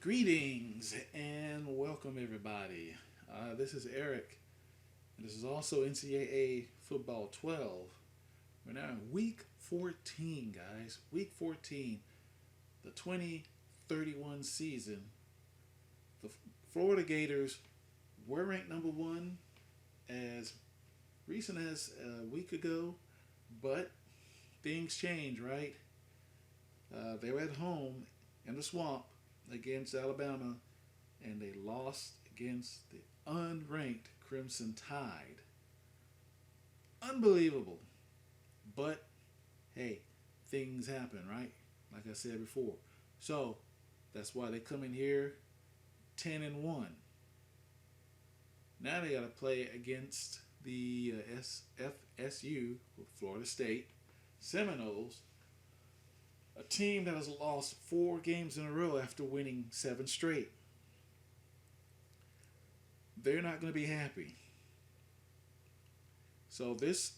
Greetings and welcome, everybody. This is Eric, and this is also NCAA Football 12. We're now in week 14, guys. Week 14, the 2031 season. The Florida Gators were ranked number one as recent as a week ago, but things change, right? They were at home in the swamp against Alabama, and they lost against the unranked Crimson Tide. Unbelievable. But hey, things happen, right? Like I said before. So that's why they come in here 10-1. Now they got to play against the FSU, Florida State Seminoles, a team that has lost 4 games in a row after winning 7 straight. They're not going to be happy. So this,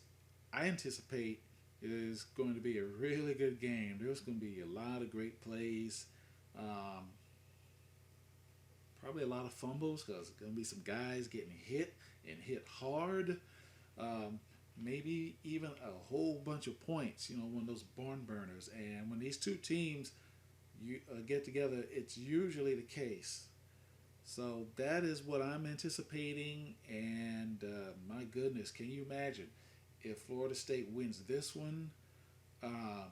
I anticipate, is going to be a really good game. There's going to be a lot of great plays. Um, Probably a lot of fumbles because there's going to be some guys getting hit and hit hard. Um, Maybe even a whole bunch of points. One of those barn burners. And when these two teams get together, it's usually the case. So that is what I'm anticipating. And my goodness, can you imagine if Florida State wins this one? Um,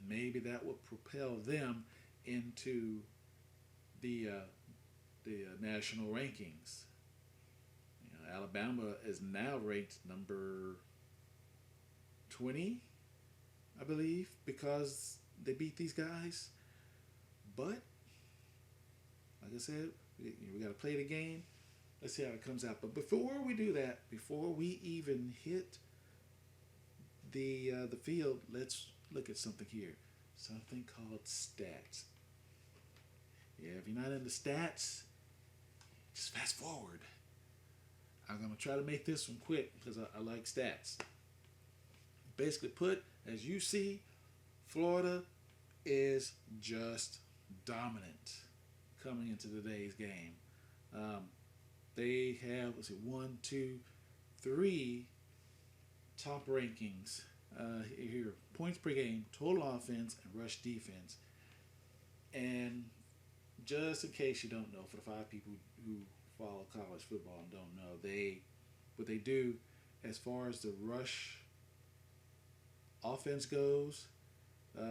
Maybe that would propel them into the national rankings. Alabama is now ranked number 20, I believe, because they beat these guys. But like I said, we got to play the game. Let's see how it comes out. But before we do that, before we even hit the field, let's look at something here. Something called stats. Yeah, if you're not into stats, just fast forward. I'm gonna try to make this one quick because I like stats. Basically, put as you see, Florida is just dominant coming into today's game. Um, they have, let's see, one, two, three top rankings here: points per game, total offense, and rush defense. And just in case you don't know, for the 5 people who follow college football and don't know, what they do as far as the rush offense goes,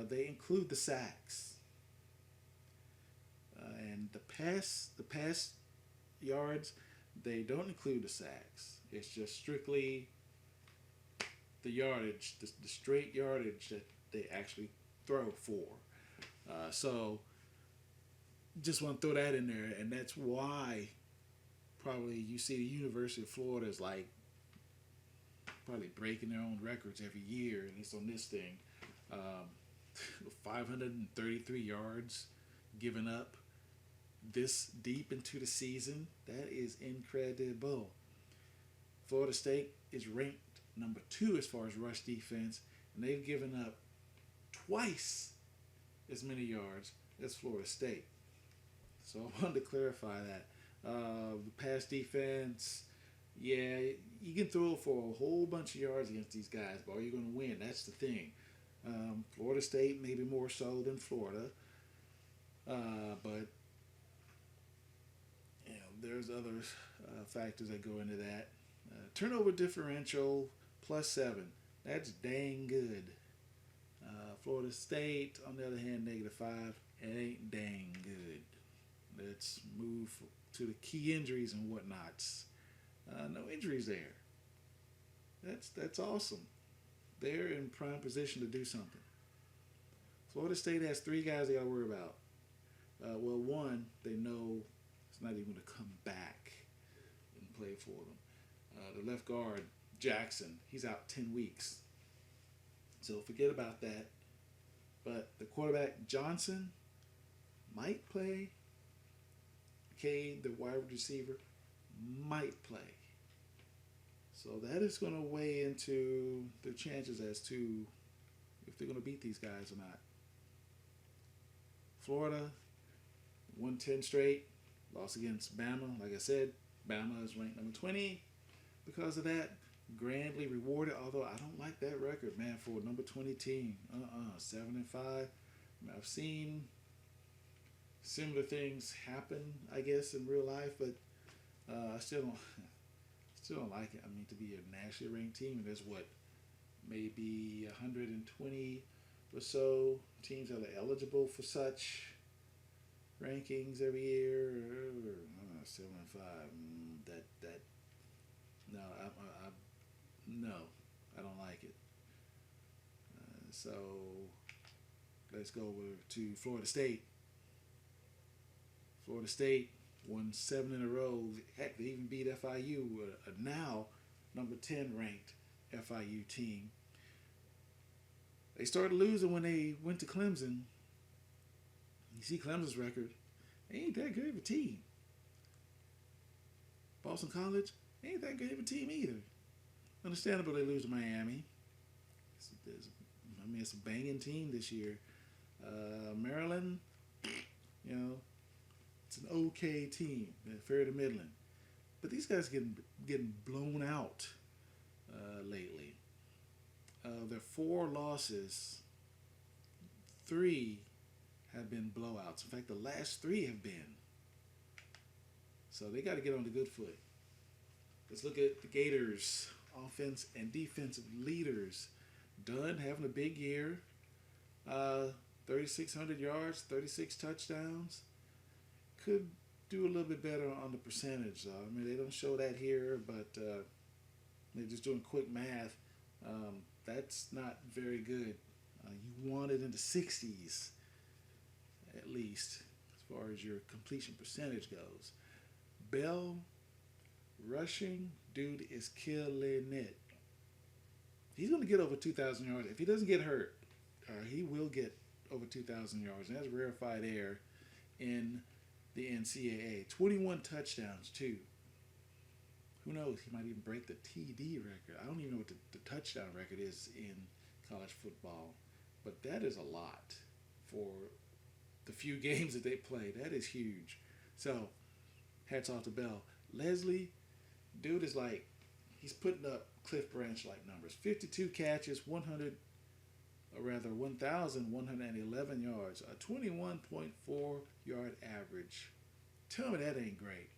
they include the sacks and the pass yards. They don't include the sacks. It's just strictly the yardage, the straight yardage that they actually throw for. So just want to throw that in there, and that's why probably you see the University of Florida is like probably breaking their own records every year, and it's on this thing. Um, 533 yards given up this deep into the season. That is incredible. Florida State is ranked number 2 as far as rush defense, and they've given up twice as many yards as Florida State. So I wanted to clarify that. The pass defense, yeah, you can throw for a whole bunch of yards against these guys, but are you going to win? That's the thing. Florida State maybe more so than Florida, but there's other factors that go into that. Turnover differential +7. That's dang good. Florida State, on the other hand, -5. It ain't dang good. Let's move to the key injuries and whatnots. No injuries there. That's awesome. They're in prime position to do something. Florida State has 3 guys they got to worry about. Well, one they know is not even going to come back and play for them. The left guard Jackson, he's out 10 weeks. So forget about that. But the quarterback Johnson might play. Cade, the wide receiver, might play. So that is going to weigh into their chances as to if they're going to beat these guys or not. Florida, won 10 straight, lost against Bama. Like I said, Bama is ranked number 20 because of that. Grandly rewarded, although I don't like that record, man, for a number 20 team. 7-5. I've seen similar things happen, I guess, in real life, but I still don't like it. I mean, to be a nationally ranked team, and there's what, maybe 120 or so teams that are eligible for such rankings every year. 7-5. That no, no, I don't like it. So let's go over to Florida State. Florida State won 7 in a row. Heck, they even beat FIU, a now number 10 ranked FIU team. They started losing when they went to Clemson. You see Clemson's record. They ain't that good of a team. Boston College ain't that good of a team either. Understandable they lose to Miami. It's a banging team this year. Maryland, it's an okay team. They're fair to middling. But these guys getting blown out lately. Their 4 losses, 3 have been blowouts. In fact, the last 3 have been. So they got to get on the good foot. Let's look at the Gators, offense and defensive leaders. Dunn having a big year. 3,600 yards, 36 touchdowns. Could do a little bit better on the percentage, though. I mean, they don't show that here, but they're just doing quick math. That's not very good. You want it in the 60s, at least, as far as your completion percentage goes. Bell, rushing, dude is killing it. He's going to get over 2,000 yards. If he doesn't get hurt, he will get over 2,000 yards. And that's rarefied air in the NCAA. 21 touchdowns, too. Who knows? He might even break the TD record. I don't even know what the touchdown record is in college football. But that is a lot for the few games that they play. That is huge. So, hats off to Bell. Leslie, dude is like, he's putting up Cliff Branch-like numbers. 52 catches, 1,111 yards, a 21.4 yard average. Tell me that ain't great.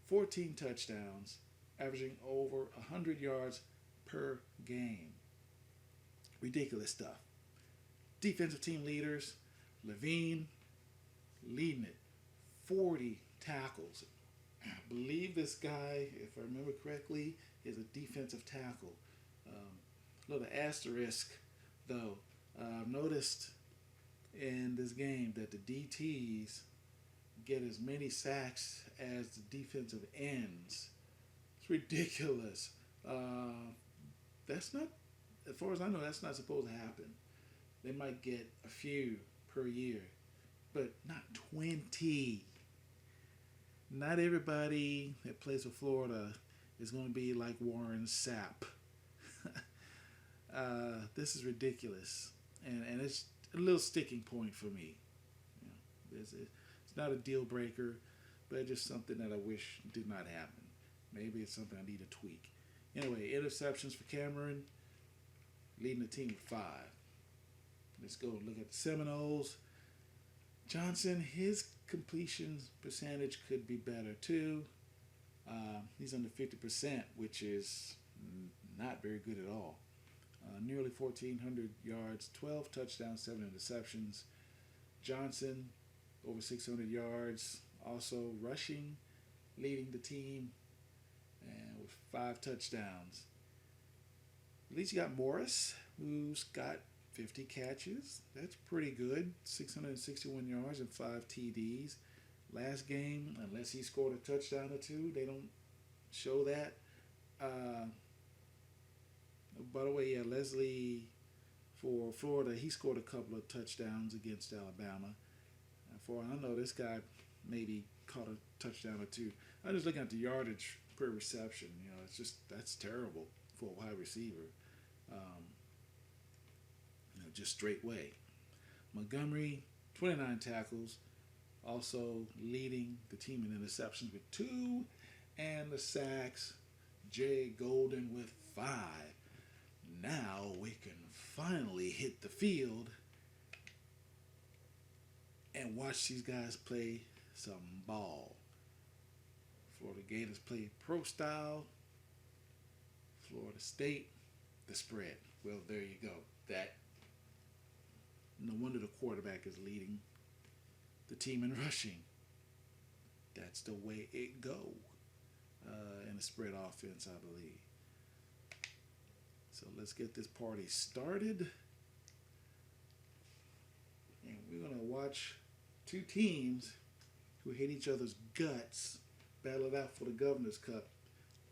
14 touchdowns, averaging over 100 yards per game. Ridiculous stuff. Defensive team leaders, Levine leading it. 40 tackles. I believe this guy, if I remember correctly, is a defensive tackle. Little asterisk, though. I've noticed in this game that the DTs get as many sacks as the defensive ends. It's ridiculous. That's not, as far as I know, that's not supposed to happen. They might get a few per year, but not 20. Not everybody that plays for Florida is going to be like Warren Sapp. This is ridiculous. And it's a little sticking point for me. It's not a deal breaker, but it's just something that I wish did not happen. Maybe it's something I need to tweak. Anyway, interceptions for Cameron, leading the team with 5. Let's go look at the Seminoles. Johnson, his completion percentage could be better too. He's under 50%, which is not very good at all. Nearly 1,400 yards, 12 touchdowns, 7 interceptions. Johnson, over 600 yards, also rushing, leading the team, and with 5 touchdowns. At least you got Morris, who's got 50 catches. That's pretty good. 661 yards and 5 TDs. Last game, unless he scored a touchdown or 2, they don't show that. By the way, Leslie for Florida, he scored a couple of touchdowns against Alabama. For I know this guy maybe caught a touchdown or 2. I'm just looking at the yardage per reception. It's just, that's terrible for a wide receiver. Just straight way. Montgomery, 29 tackles, Also leading the team in interceptions with 2, and the sacks, Jay Golden with 5. Now we can finally hit the field and watch these guys play some ball. Florida Gators play pro style. Florida State, the spread. Well, there you go. That, no wonder the quarterback is leading the team in rushing. That's the way it go in the spread offense, I believe. So let's get this party started. And we're going to watch two teams who hate each other's guts battle it out for the Governor's Cup.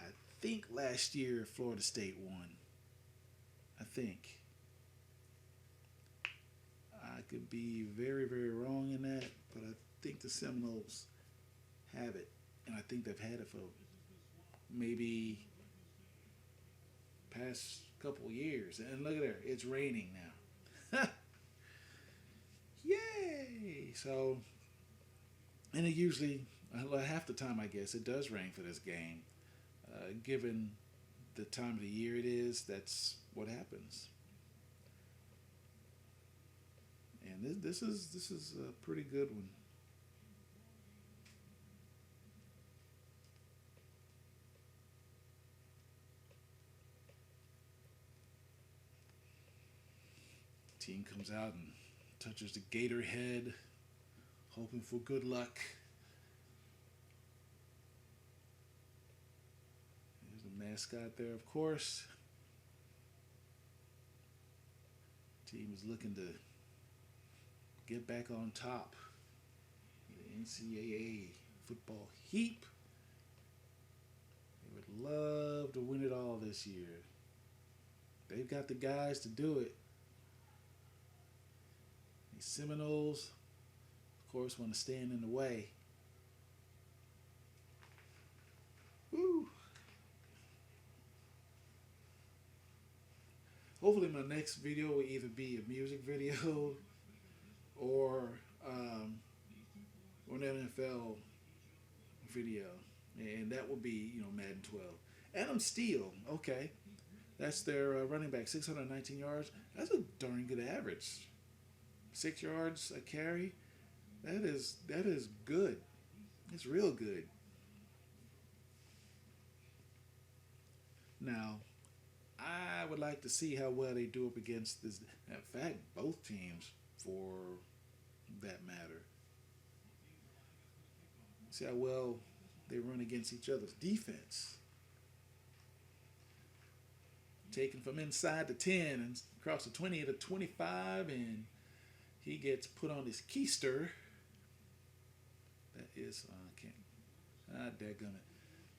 I think last year Florida State won. I think. I could be very, very wrong in that, but I think the Seminoles have it. And I think they've had it for maybe past couple of years. And look at there, it's raining now. Yay! So, and it usually, half the time I guess, it does rain for this game. Given the time of the year it is, that's what happens. And this is a pretty good one. Team comes out and touches the gator head, hoping for good luck. There's the mascot there, of course. Team is looking to get back on top. The NCAA football heap. They would love to win it all this year. They've got the guys to do it. The Seminoles, of course, want to stand in the way. Woo! Hopefully my next video will either be a music video or an NFL video. And that will be, Madden 12. Adam Steele, okay. That's their running back, 619 yards. That's a darn good average. 6 yards a carry. That is good. It's real good. Now, I would like to see how well they do up against this. In fact, both teams, for that matter. See how well they run against each other's defense. Taken from inside the 10 and across the 20 to 25, and he gets put on his keister. That is, dadgummit.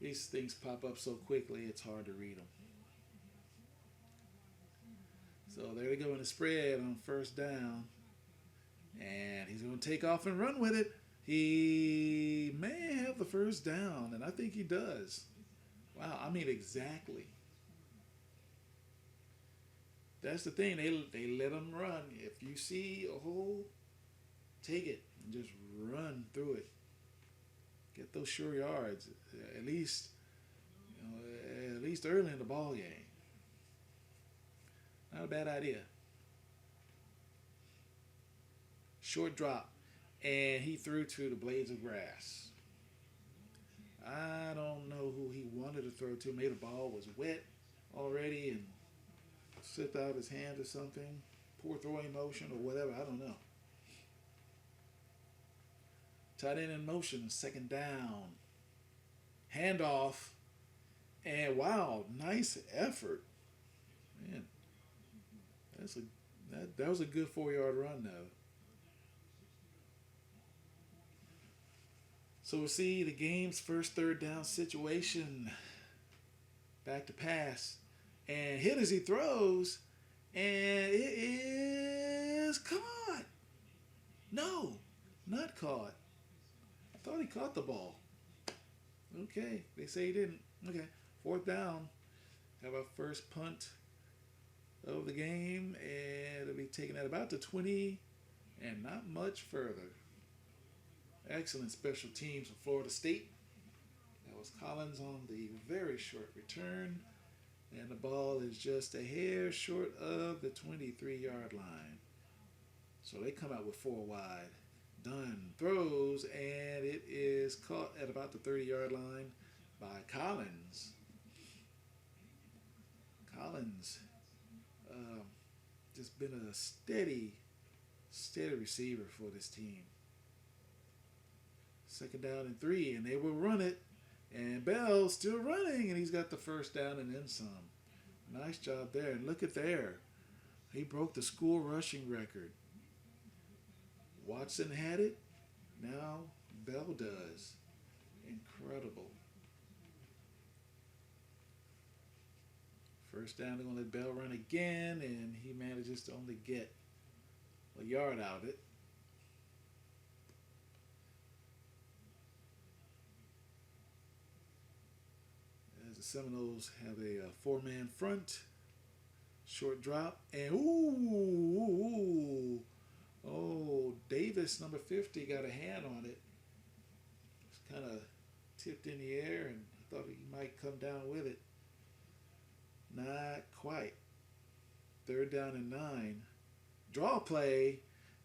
These things pop up so quickly, it's hard to read them. So there they go in the spread on first down. And he's going to take off and run with it. He may have the first down, and I think he does. Wow, I mean, exactly. That's the thing. They let him run. If you see a hole, take it and just run through it. Get those sure yards. At least early in the ball game. Not a bad idea. Short drop, and he threw to the blades of grass. I don't know who he wanted to throw to. Maybe the ball was wet already and slipped out of his hand or something. Poor throwing motion or whatever. I don't know. Tight end in motion. Second down. Handoff. And wow, nice effort. Man, that was a good 4-yard run though. So we'll see the game's first third down situation. Back to pass. And hit as he throws. And it is caught. No, not caught. I thought he caught the ball. Okay, they say he didn't. Okay, fourth down. Have our first punt of the game. And it'll be taken at about the 20 and not much further. Excellent special teams from Florida State. That was Collins on the very short return. And the ball is just a hair short of the 23-yard line. So they come out with 4 wide. Dunn throws, and it is caught at about the 30-yard line by Collins. Collins just been a steady receiver for this team. 2nd down and 3, and they will run it. And Bell's still running, and he's got the 1st down and then some. Nice job there. And look at there. He broke the school rushing record. Watson had it. Now Bell does. Incredible. 1st down, they're going to let Bell run again, and he manages to only get a yard out of it. As the Seminoles have a 4-man front. Short drop, and Davis, number 50, got a hand on it. It's kind of tipped in the air, and I thought he might come down with it. Not quite. 3rd down and 9. Draw play,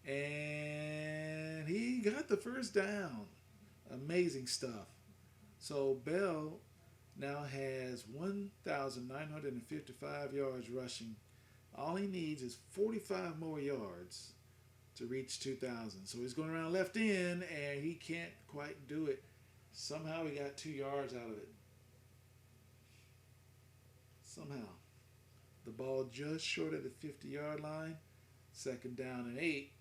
and he got the 1st down. Amazing stuff. So Bell now has 1,955 yards rushing. All he needs is 45 more yards to reach 2,000. So he's going around left end, and he can't quite do it. Somehow he got 2 yards out of it. Somehow. The ball just short of the 50-yard line. 2nd down and 8.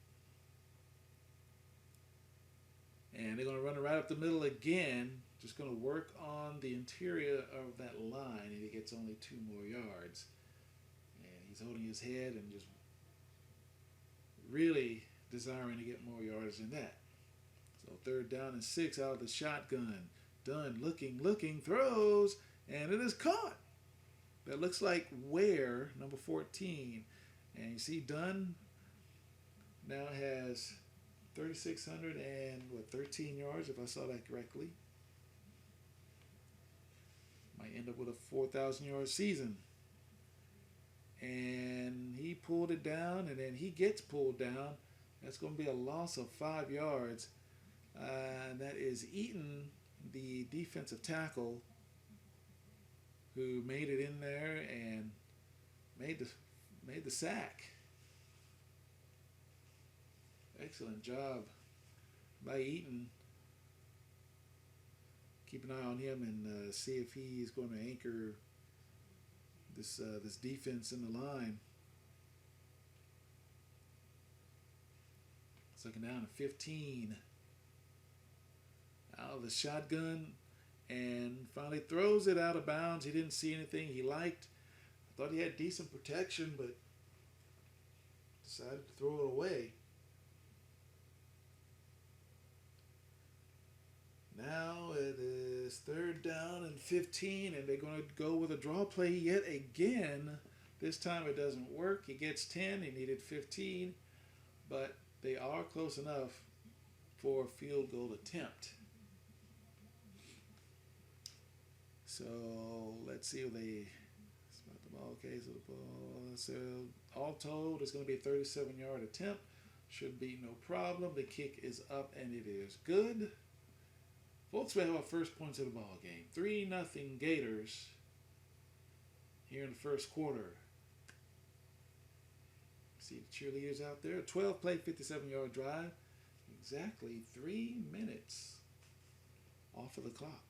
And they're going to run it right up the middle again. Just going to work on the interior of that line, and he gets only 2 more yards. And he's holding his head and just really desiring to get more yards than that. So 3rd down and 6 out of the shotgun. Dunn looking, throws, and it is caught. That looks like Ware, number 14. And you see Dunn now has 3,613 yards, if I saw that correctly. Might end up with a 4,000-yard season. And he pulled it down, and then he gets pulled down. That's going to be a loss of 5 yards. And that is Eaton, the defensive tackle, who made it in there and made the sack. Excellent job by Eaton. Keep an eye on him and see if he is going to anchor this defense in the line. 2nd down and 15. Out of the shotgun, and finally throws it out of bounds. He didn't see anything he liked. I thought he had decent protection, but decided to throw it away. Now it is 3rd down and 15, and they're going to go with a draw play yet again. This time it doesn't work. He gets 10. He needed 15, but they are close enough for a field goal attempt. So let's see if they spot the ball. Okay, so the ball. So all told, it's going to be a 37-yard attempt. Should be no problem. The kick is up, and it is good. Folks, we have our first points of the ball game. 3-0 Gators here in the 1st quarter. See the cheerleaders out there. 12-play, 57-yard drive. Exactly 3 minutes off of the clock.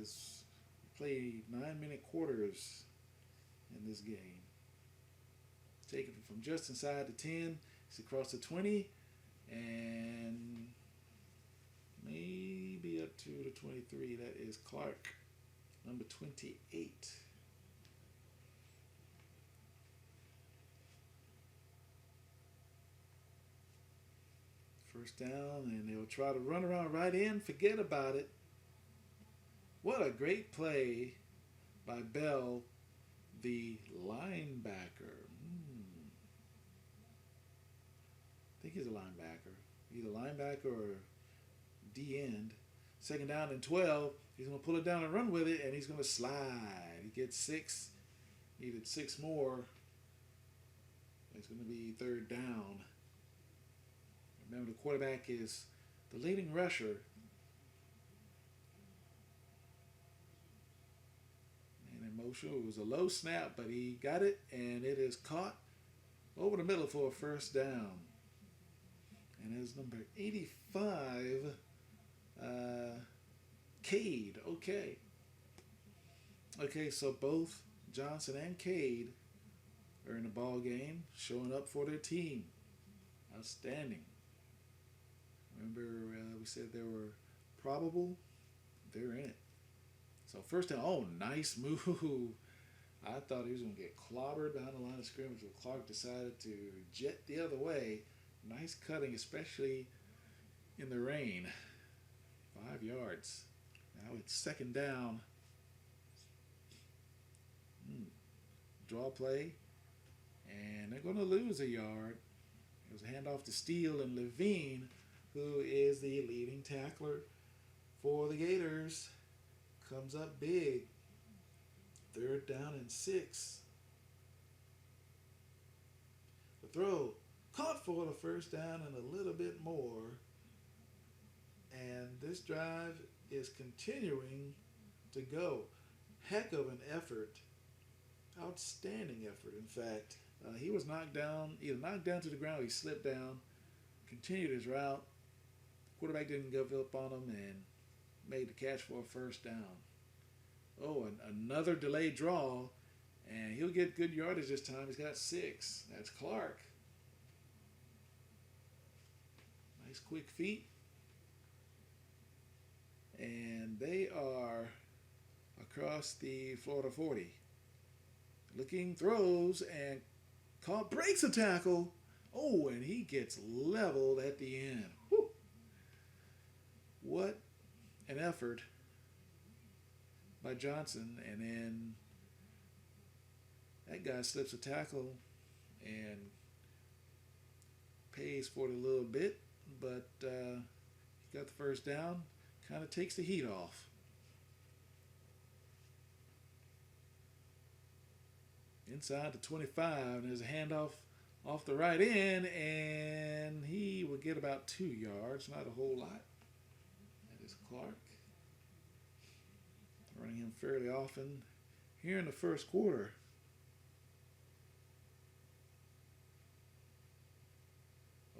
As we play 9-minute quarters in this game. Taking it from just inside the 10. It's across the 20. And maybe up to the 23. That is Clark, number 28. First down, and they'll try to run around right in. Forget about it. What a great play by Bell, the linebacker. I think he's a linebacker. either linebacker or D end. Second down and 12. He's going to pull it down and run with it, and he's going to slide. He gets 6. Needed 6 more. It's going to be third down. Remember, the quarterback is the leading rusher. And in motion, it was a low snap, but he got it, and it is caught over the middle for a first down. And it's number 85, Cade. Okay, so both Johnson and Cade are in the ball game, showing up for their team. Outstanding. Remember, we said they were probable. They're in it. So first down, oh, nice move. I thought he was going to get clobbered behind the line of scrimmage, but Clark decided to jet the other way. Nice cutting, especially in the rain. 5 yards. Now it's second down. Draw play. And they're going to lose a yard. It was a handoff to Steele, and Levine, who is the leading tackler for the Gators, comes up big. Third down and 6. The throw caught for the first down and a little bit more. And this drive is continuing to go. Heck of an effort. Outstanding effort, in fact. He was knocked down, either knocked down to the ground or he slipped down, continued his route. Quarterback didn't give up on him and made the catch for a first down. Oh, and another delayed draw, and he'll get good yardage this time. He's got 6. That's Clark. Nice quick feet. And they are across the Florida 40. Looking, throws, and caught, breaks a tackle. Oh, and he gets leveled at the end. Whew. What an effort by Johnson. And then that guy slips a tackle and pays for it a little bit, but he got the first down, kind of takes the heat off. Inside the 25, and there's a handoff off the right end, and he will get about 2 yards, not a whole lot. That is Clark. Running him fairly often here in the first quarter.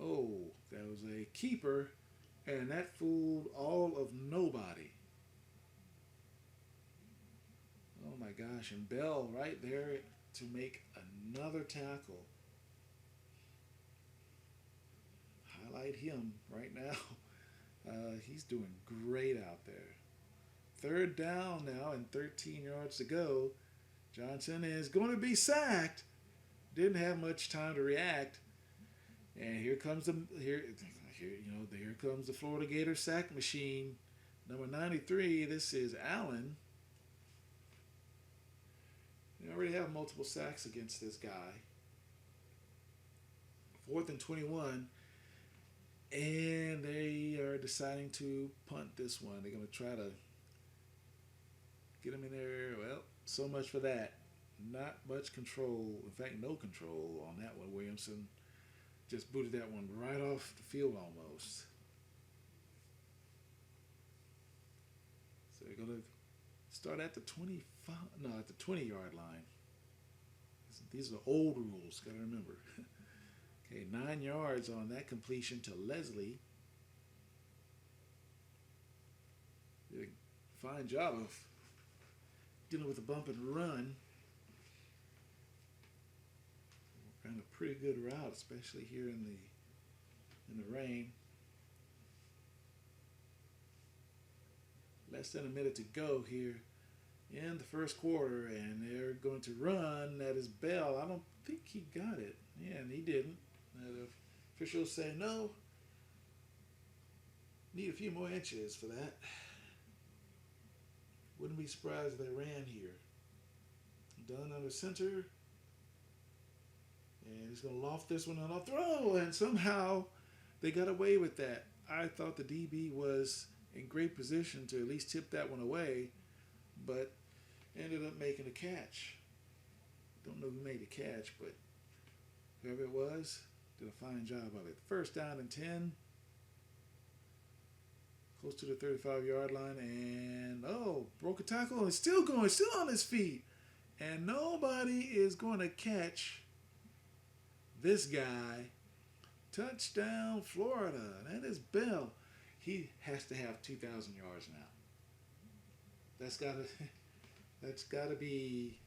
Oh, that was a keeper, and that fooled all of nobody. Oh my gosh, and Bell right there to make another tackle. Highlight him right now. He's doing great out there. Third down now and 13 yards to go. Johnson is going to be sacked. Didn't have much time to react. And here comes the Florida Gators sack machine. Number 93, this is Allen. They already have multiple sacks against this guy. 4th and 21. And they are deciding to punt this one. They're going to try to get him in there. Well, so much for that. Not much control. In fact, no control on that one. Williamson just booted that one right off the field almost. So they're going to start at the 20-yard line. These are old rules, got to remember. Okay, 9 yards on that completion to Leslie. Did a fine job of dealing with the bump and run. Ran a pretty good route, especially here in the rain. Less than a minute to go here in the first quarter, and they're going to run. That is Bell. I don't think he got it. Yeah, and he didn't. The officials say no. Need a few more inches for that. Wouldn't be surprised if they ran here. Done under center. And he's going to loft this one on a throw, and somehow They got away with that. I thought the DB was in great position to at least tip that one away, but ended up making a catch. Don't know who made the catch, but whoever it was did a fine job of it. First down and 10, close to the 35-yard line, and broke a tackle and still going, still on his feet. And nobody is going to catch this guy. Touchdown, Florida. That is Bell. He has to have 2,000 yards now. That's gotta be,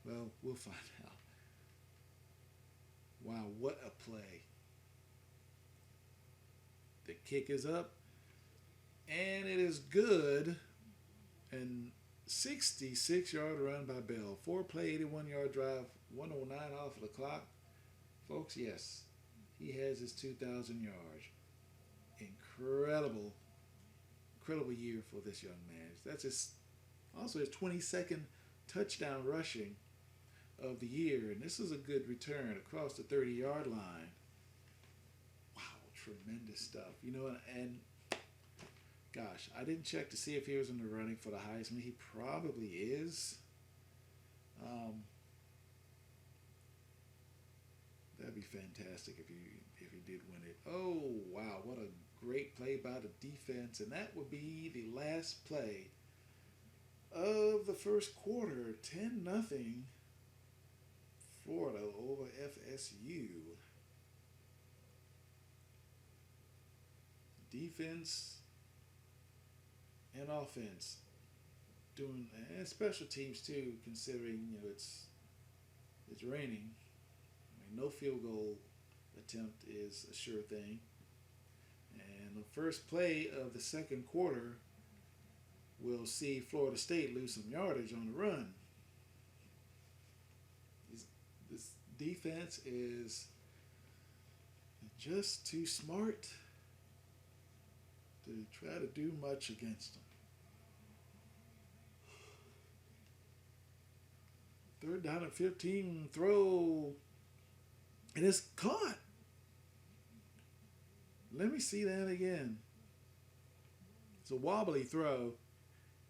well, we'll find out. Wow, what a play. The kick is up, and it is good. And 66-yard run by Bell. 4-play, 81-yard drive, 109 off of the clock. Folks, yes, he has his 2,000 yards. Incredible year for this young man. That's also his 22nd touchdown rushing of the year. And this is a good return across the 30-yard line. Wow, tremendous stuff. And gosh, I didn't check to see if he was in the running for the Heisman. He probably is. That'd be fantastic if he did win it. Oh, wow, what a great play by the defense. And that would be the last play of the first quarter. 10-0 Florida over FSU. Defense and offense doing, and special teams too, considering it's raining. No field goal attempt is a sure thing. And the first play of the second quarter will see Florida State lose some yardage on the run. This defense is just too smart to try to do much against them. Third down and 15, throw. And it's caught. Let me see that again. It's a wobbly throw.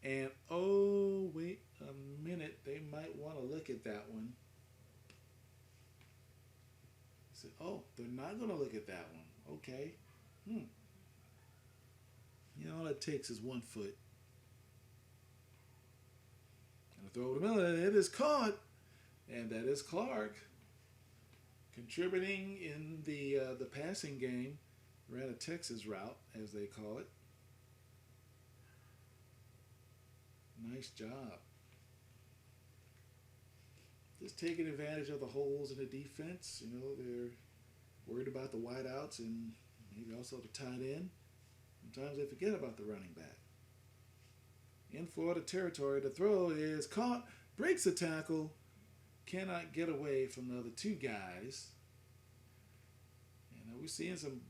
And oh, wait a minute. They might want to look at that one. I said, oh, they're not going to look at that one. Okay. All it takes is 1 foot. And the throw over the middle. It is caught. And that is Clark. Contributing in the passing game, ran a Texas route, as they call it. Nice job. Just taking advantage of the holes in the defense. They're worried about the wideouts and maybe also the tight end. Sometimes they forget about the running back. In Florida territory, the throw is caught, breaks the tackle, cannot get away from the other two guys. And we're seeing some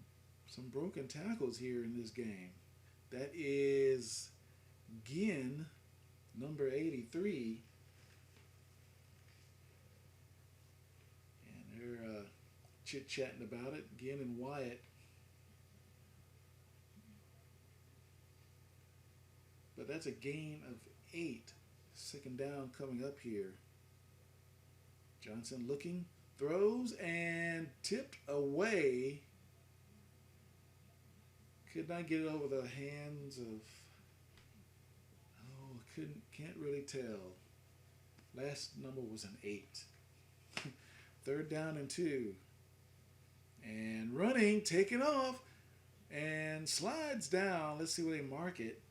broken tackles here in this game. That is Ginn, number 83. And they're chit-chatting about it, Ginn and Wyatt. But that's a gain of 8. Second down coming up here. Johnson looking, throws, and tipped away. Could not get it over the hands of, can't really tell. Last number was an 8. Third down and 2. And running, taking off, and slides down. Let's see where they mark it.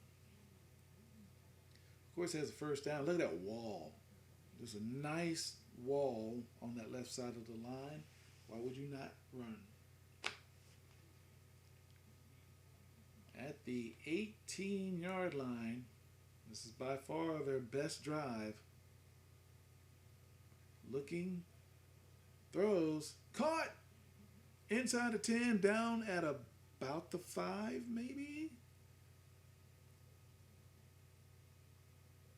Of course, it has a first down. Look at that wall. There's a nice wall on that left side of the line. Why would you not run? At the 18-yard line, this is by far their best drive. Looking, throws, caught, inside the 10, down at about the 5 maybe?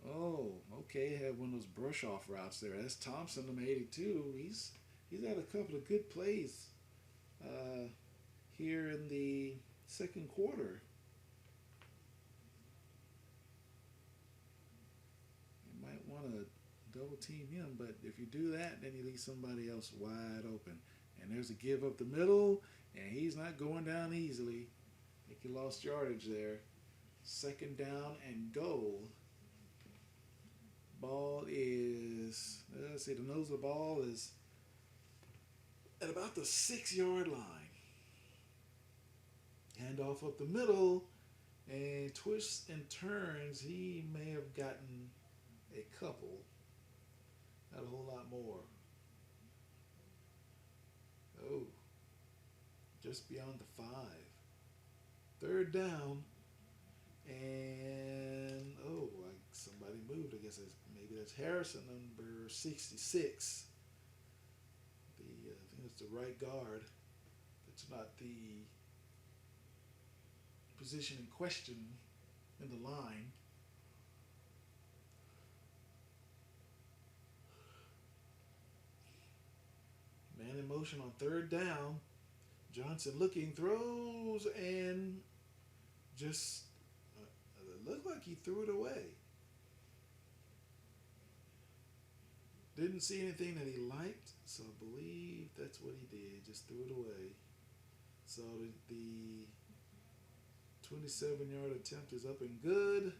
Oh, okay, had one of those brush off routes there. That's Thompson, number 82. He's had a couple of good plays uh, here in the second quarter. You might want to double team him, but if you do that, then you leave somebody else wide open. And there's a give up the middle, and he's not going down easily. I think he lost yardage there. Second down and goal. Ball is, let's see, the nose of the ball is at about the 6-yard line. Hand off up the middle, and twists and turns. He may have gotten a couple, not a whole lot more. Oh, just beyond the 5. Third down, and somebody moved. I guess maybe that's Harrison, number 66. I think it's the right guard. It's not the position in question in the line. Man in motion on third down. Johnson looking, throws, and just it looked like he threw it away. Didn't see anything that he liked, so I believe that's what he did. Just threw it away. So the 27-yard attempt is up and good.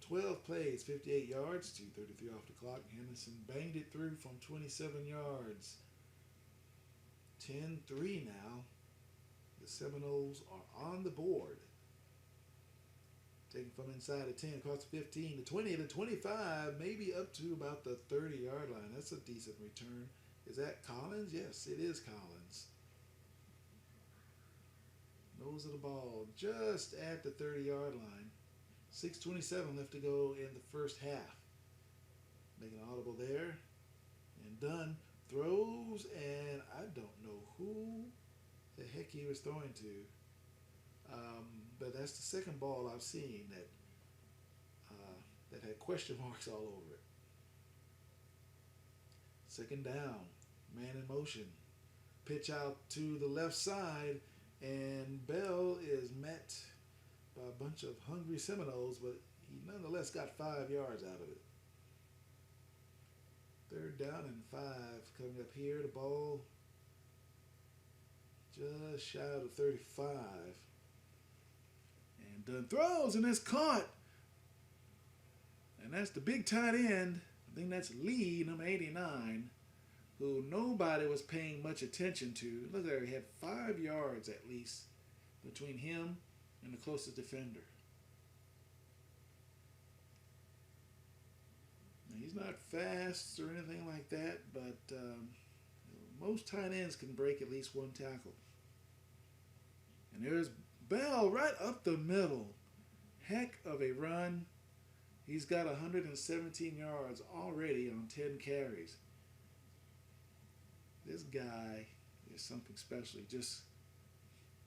12 plays, 58 yards, 2:33 off the clock. Henderson banged it through from 27 yards. 10-3 now. The Seminoles are on the board. Taking from inside the 10, across the 15, the 20, the 25, maybe up to about the 30-yard line. That's a decent return. Is that Collins? Yes, it is Collins. Nose of the ball just at the 30-yard line. 6:27 left to go in the first half. Making an audible there. And done. Throws, and I don't know who the heck he was throwing to. But that's the second ball I've seen that had question marks all over it. Second down, man in motion. Pitch out to the left side, and Bell is met by a bunch of hungry Seminoles, but he nonetheless got 5 yards out of it. Third down and 5 coming up here. The ball just shy of 35. And Dunn throws, and it's caught. And that's the big tight end. I think that's Lee, number 89, who nobody was paying much attention to. Look there, he had 5 yards at least between him and the closest defender. Now, he's not fast or anything like that, but most tight ends can break at least one tackle. And there's Bell right up the middle. Heck of a run. He's got 117 yards already on 10 carries. This guy is something special. He just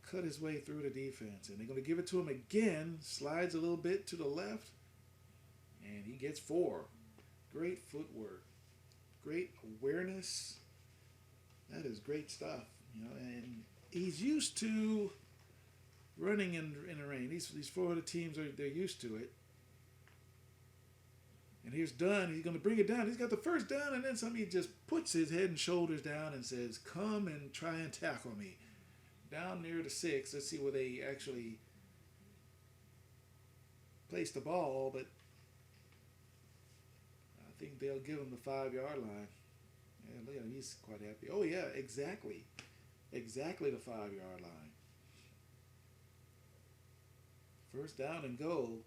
cut his way through the defense. And they're going to give it to him again. Slides a little bit to the left. And he gets 4. Great footwork. Great awareness. That is great stuff. And he's used to running in the rain. These Florida teams they're used to it. And here's Dunn. He's going to bring it down. He's got the first down, and then somebody just puts his head and shoulders down and says, "Come and try and tackle me." Down near the 6. Let's see where they actually place the ball, but I think they'll give him the 5-yard line. Yeah, look at him. He's quite happy. Oh, yeah, exactly. Exactly the 5-yard line. First down and goal.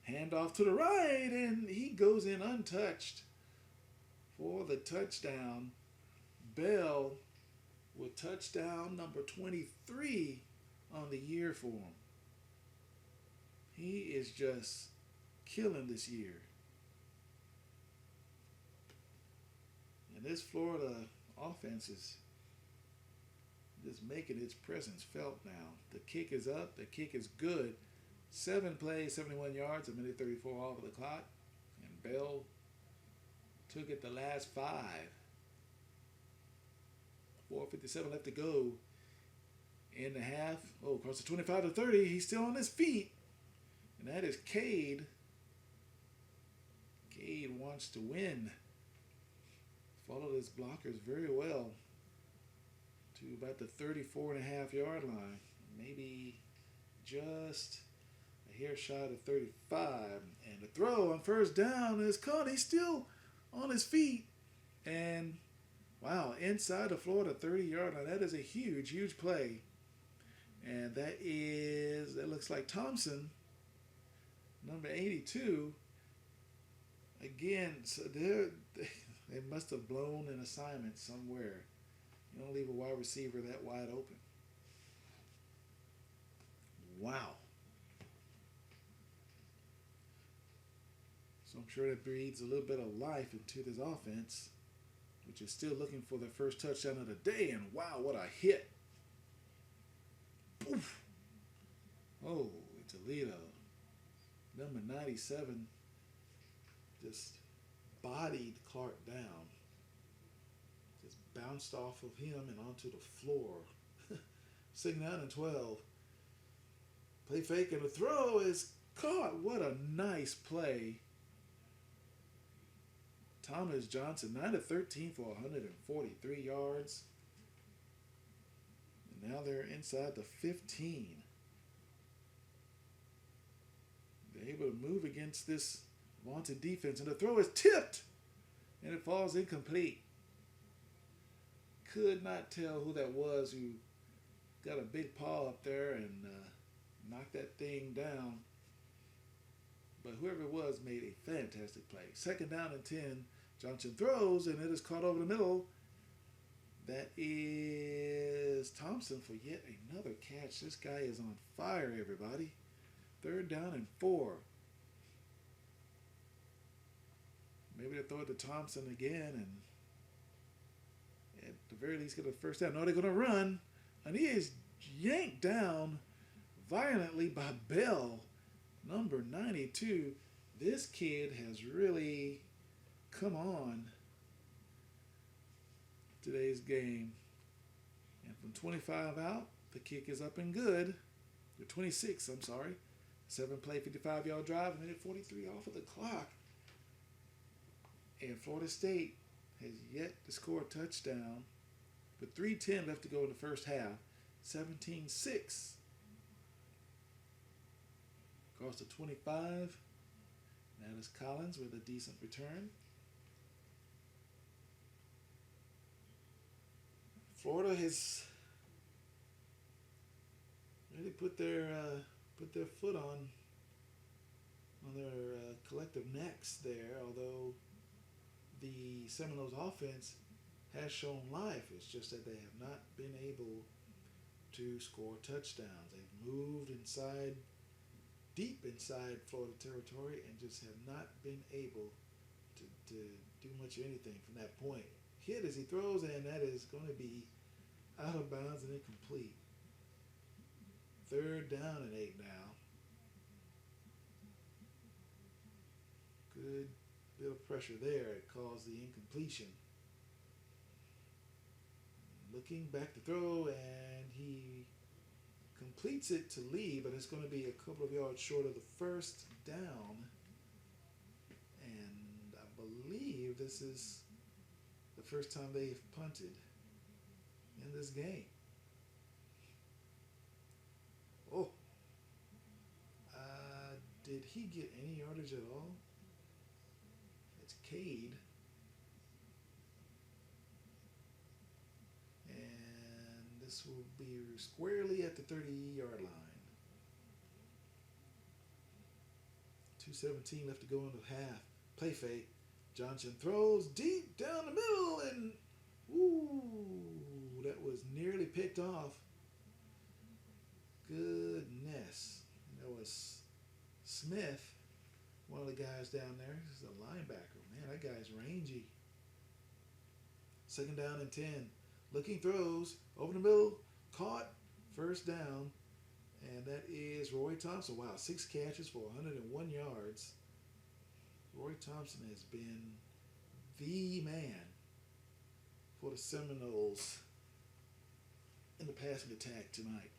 Hand off to the right, and he goes in untouched for the touchdown. Bell with touchdown number 23 on the year for him. He is just killing this year. And this Florida offense is just making its presence felt now. The kick is up. The kick is good. 7 plays, 71 yards, a minute 34 off of the clock. And Bell took it the last 5. 4:57 left to go in the half. Oh, across the 25 to 30. He's still on his feet. And that is Cade. Cade wants to win. Followed his blockers very well to about the 34.5 yard line. Maybe just a hair shy of 35. And the throw on first down is caught. He's still on his feet. And wow, inside the Florida 30-yard line. That is a huge, huge play. And that looks like Thompson, number 82. Again, so they must have blown an assignment somewhere. You don't leave a wide receiver that wide open. Wow. So I'm sure that breathes a little bit of life into this offense, which is still looking for their first touchdown of the day. And wow, what a hit. Poof. Oh, Toledo. Number 97 just bodied Clark down. Just bounced off of him and onto the floor. 2nd down and 12. Play fake and the throw is caught. What a nice play. Thomas Johnson, 9 of 13 for 143 yards. And now they're inside the 15. They're able to move against this vaunted defense. And the throw is tipped. And it falls incomplete. Could not tell who that was who got a big paw up there and knocked that thing down. But whoever it was made a fantastic play. 2nd down and 10. Johnson throws, and it is caught over the middle. That is Thompson for yet another catch. This guy is on fire, everybody. 3rd down and 4. Maybe they throw it to Thompson again and at the very least get a first down. No, they're going to run. And he is yanked down violently by Bell, number 92. This kid has really come on today's game. And from 25 out, the kick is up and good. The 26, I'm sorry. 7-play, 55-yard drive, and then 43 off of the clock. And Florida State has yet to score a touchdown with 3:10 left to go in the first half. 17-6. Across the 25. That is Collins with a decent return. Florida has really put their foot on their collective necks there, although the Seminoles offense has shown life. It's just that they have not been able to score touchdowns. They've moved inside, deep inside Florida territory, and just have not been able to do much of anything from that point. Hit as he throws, and that is going to be out of bounds and incomplete. 3rd down and 8 now. Good bit of pressure there. It caused the incompletion. Looking back to throw, and he completes it to Lee, but it's going to be a couple of yards short of the first down. And I believe this is the first time they've punted in this game. Oh. Did he get any yardage at all? It's Cade. And this will be squarely at the 30-yard line. 2:17 left to go in the half. Play fake. Johnson throws deep down the middle, and ooh, that was nearly picked off. Goodness. That was Smith, one of the guys down there. He's a linebacker. Man, that guy's rangy. 2nd down and 10. Looking throws over the middle, caught, first down, and that is Roy Thompson. Wow, 6 catches for 101 yards. Roy Thompson has been the man for the Seminoles in the passing attack tonight.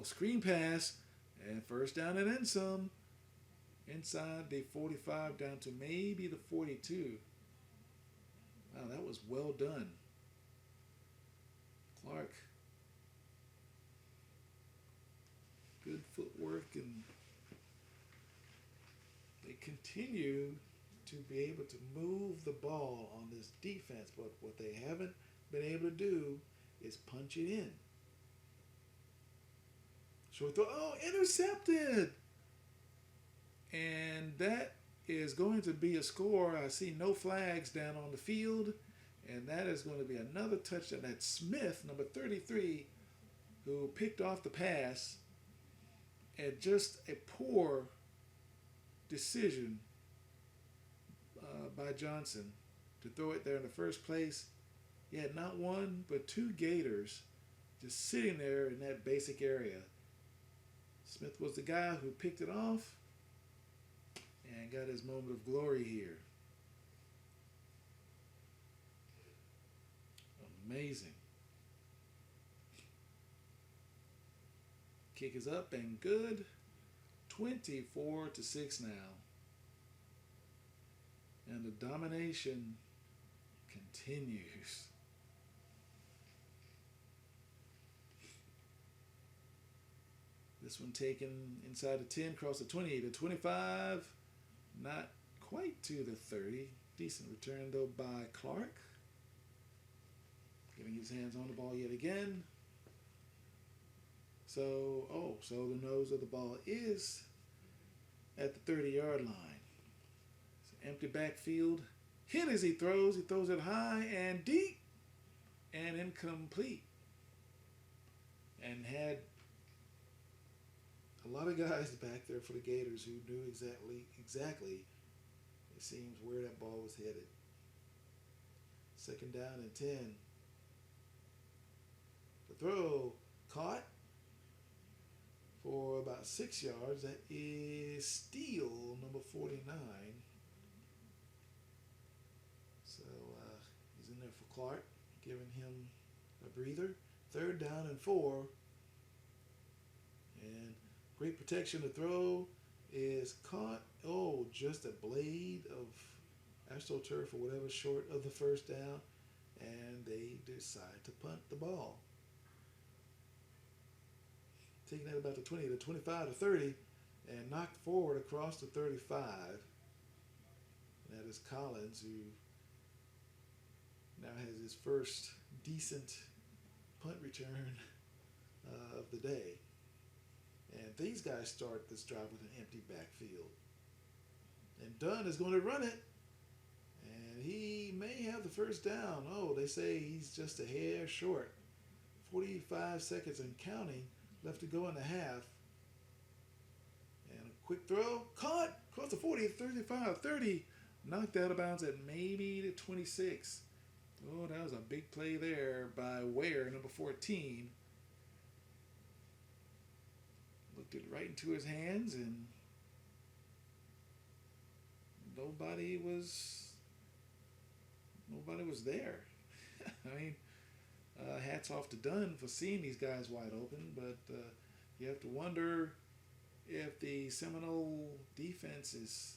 Screen pass and first down and then some. Inside the 45 down to maybe the 42. Wow, that was well done. Clark. Good footwork, and they continue to be able to move the ball on this defense, but what they haven't been able to do is punch it in. Short throw, intercepted! And that is going to be a score. I see no flags down on the field, and that is going to be another touchdown. That's Smith, number 33, who picked off the pass, and just a poor decision by Johnson to throw it there in the first place. He had not one, but two Gators just sitting there in that basic area. Smith was the guy who picked it off and got his moment of glory here. Amazing. Kick is up and good. 24-6 now. And the domination continues. This one taken inside the 10, across the 20, the 25, not quite to the 30. Decent return though by Clark. Getting his hands on the ball yet again. So the nose of the ball is at the 30-yard line. It's an empty backfield. Hit as he throws. He throws it high and deep and incomplete. And had a lot of guys back there for the Gators who knew exactly, it seems, where that ball was headed. Second down and 10. The throw caught for about 6 yards. That is Steele, number 49. So he's in there for Clark, giving him a breather. Third down and 4. And great protection. The throw is caught. Just a blade of AstroTurf or whatever short of the first down. And they decide to punt the ball. Taking that about the 20, the 25, the 30, and knocked forward across the 35. And that is Collins, who now has his first decent punt return of the day. And these guys start this drive with an empty backfield. And Dunn is going to run it. And he may have the first down. They say he's just a hair short. 45 seconds and counting left to go in the half. And a quick throw. Caught across the 40, 35, 30. Knocked out of bounds at maybe the 26. That was a big play there by Ware, number 14. Looked it right into his hands, and nobody was there. I mean, hats off to Dunn for seeing these guys wide open, but you have to wonder if the Seminole defense is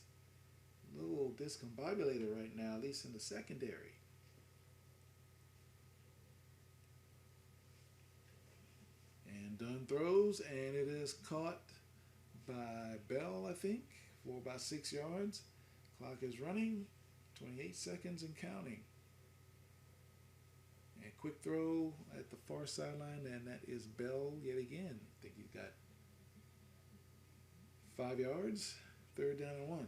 a little discombobulated right now, at least in the secondary. And Dunn throws, and it is caught by Bell, I think, for about 6 yards. Clock is running, 28 seconds and counting. And quick throw at the far sideline, and that is Bell yet again. I think he's got 5 yards, third down and 1.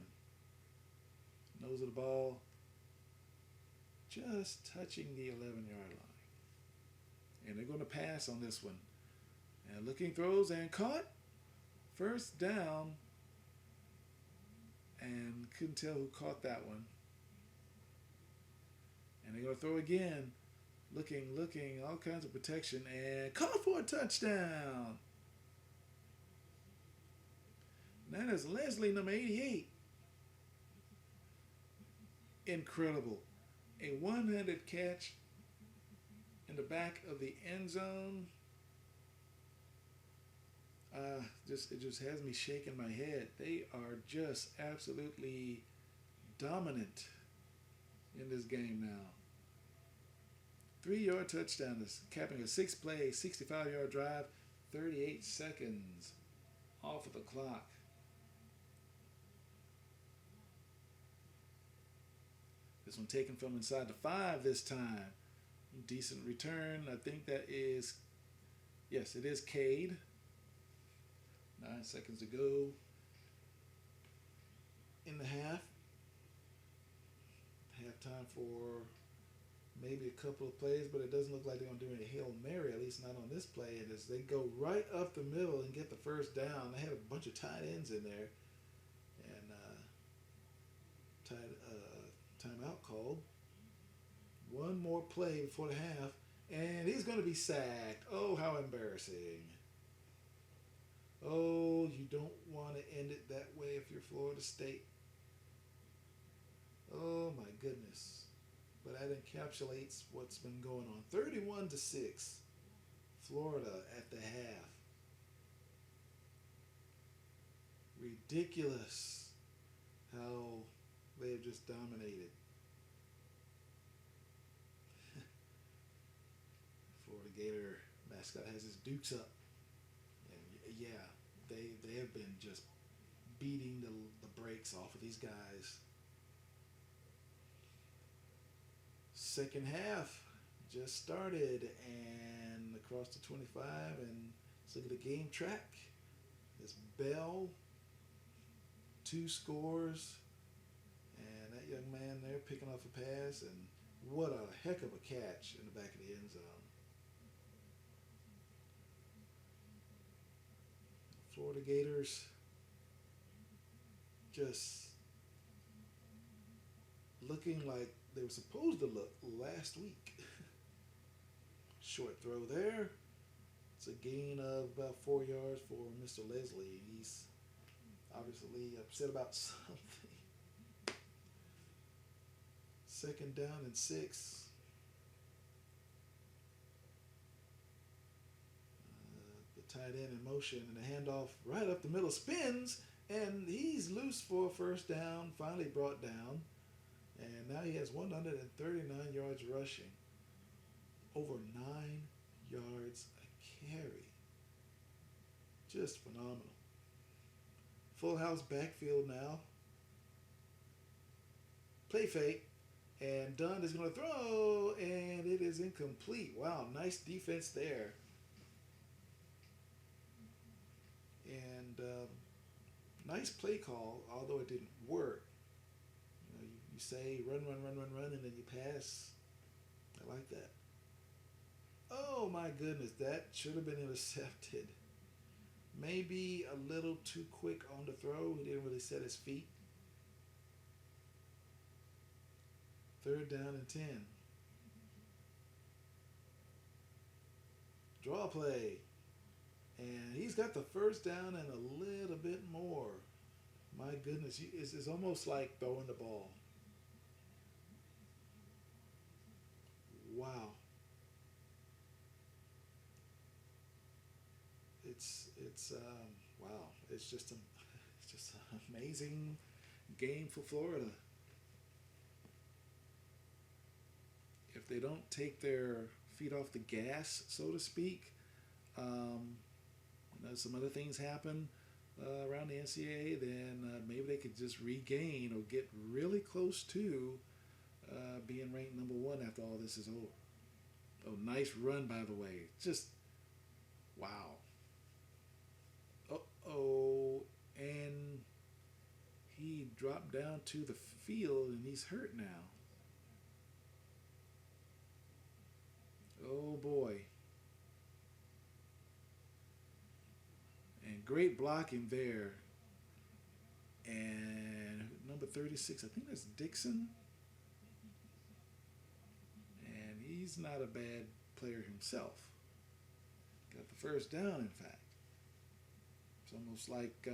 Nose of the ball just touching the 11-yard line. And they're going to pass on this one. And looking throws and caught. First down. And couldn't tell who caught that one. And they're going to throw again. Looking, all kinds of protection. And caught for a touchdown. And that is Leslie, number 88. Incredible. A one-handed catch in the back of the end zone. It just has me shaking my head. They are just absolutely dominant in this game now. 3-yard touchdown is capping a 6-play, 65-yard drive, 38 seconds off of the clock. This one taken from inside the 5 this time. Decent return. I think that is, yes, it is Cade. 9 seconds to go in the half. Halftime for maybe a couple of plays, but it doesn't look like they're going to do any Hail Mary, at least not on this play. And as they go right up the middle and get the first down, they had a bunch of tight ends in there. And timeout called. One more play before the half, and he's going to be sacked. Oh, how embarrassing. Oh, you don't want to end it that way if you're Florida State. Oh, my goodness. But that encapsulates what's been going on. 31-6, Florida at the half. Ridiculous how they have just dominated. Florida Gator mascot has his dukes up. And yeah, they have been just beating the brakes off of these guys. Second half just started, and across the 25, and let's look at the game track. It's Bell, 2 scores, and that young man there picking off a pass, and what a heck of a catch in the back of the end zone. Florida Gators just looking like they were supposed to look last week. Short throw there. It's a gain of about 4 yards for Mr. Leslie. He's obviously upset about something. Second down and 6. The tight end in motion, and the handoff right up the middle spins, and he's loose for a first down, finally brought down. And now he has 139 yards rushing. Over 9 yards a carry. Just phenomenal. Full house backfield now. Play fake. And Dunn is going to throw. And it is incomplete. Wow, nice defense there. And nice play call, although it didn't work. You say run, and then you pass. I like that. Oh my goodness, that should have been intercepted. Maybe a little too quick on the throw. He didn't really set his feet. Third down and 10. Draw play. And he's got the first down and a little bit more. My goodness, it's almost like throwing the ball. Wow. It's wow. It's just an amazing game for Florida. If they don't take their feet off the gas, so to speak, some other things happen around the NCAA, then maybe they could just regain or get really close to being ranked number 1 after all this is over. Oh, nice run, by the way. Just, wow. Uh-oh. And he dropped down to the field, and he's hurt now. Oh, boy. And great blocking there. And number 36, I think that's Dixon. And he's not a bad player himself. Got the first down, in fact. It's almost like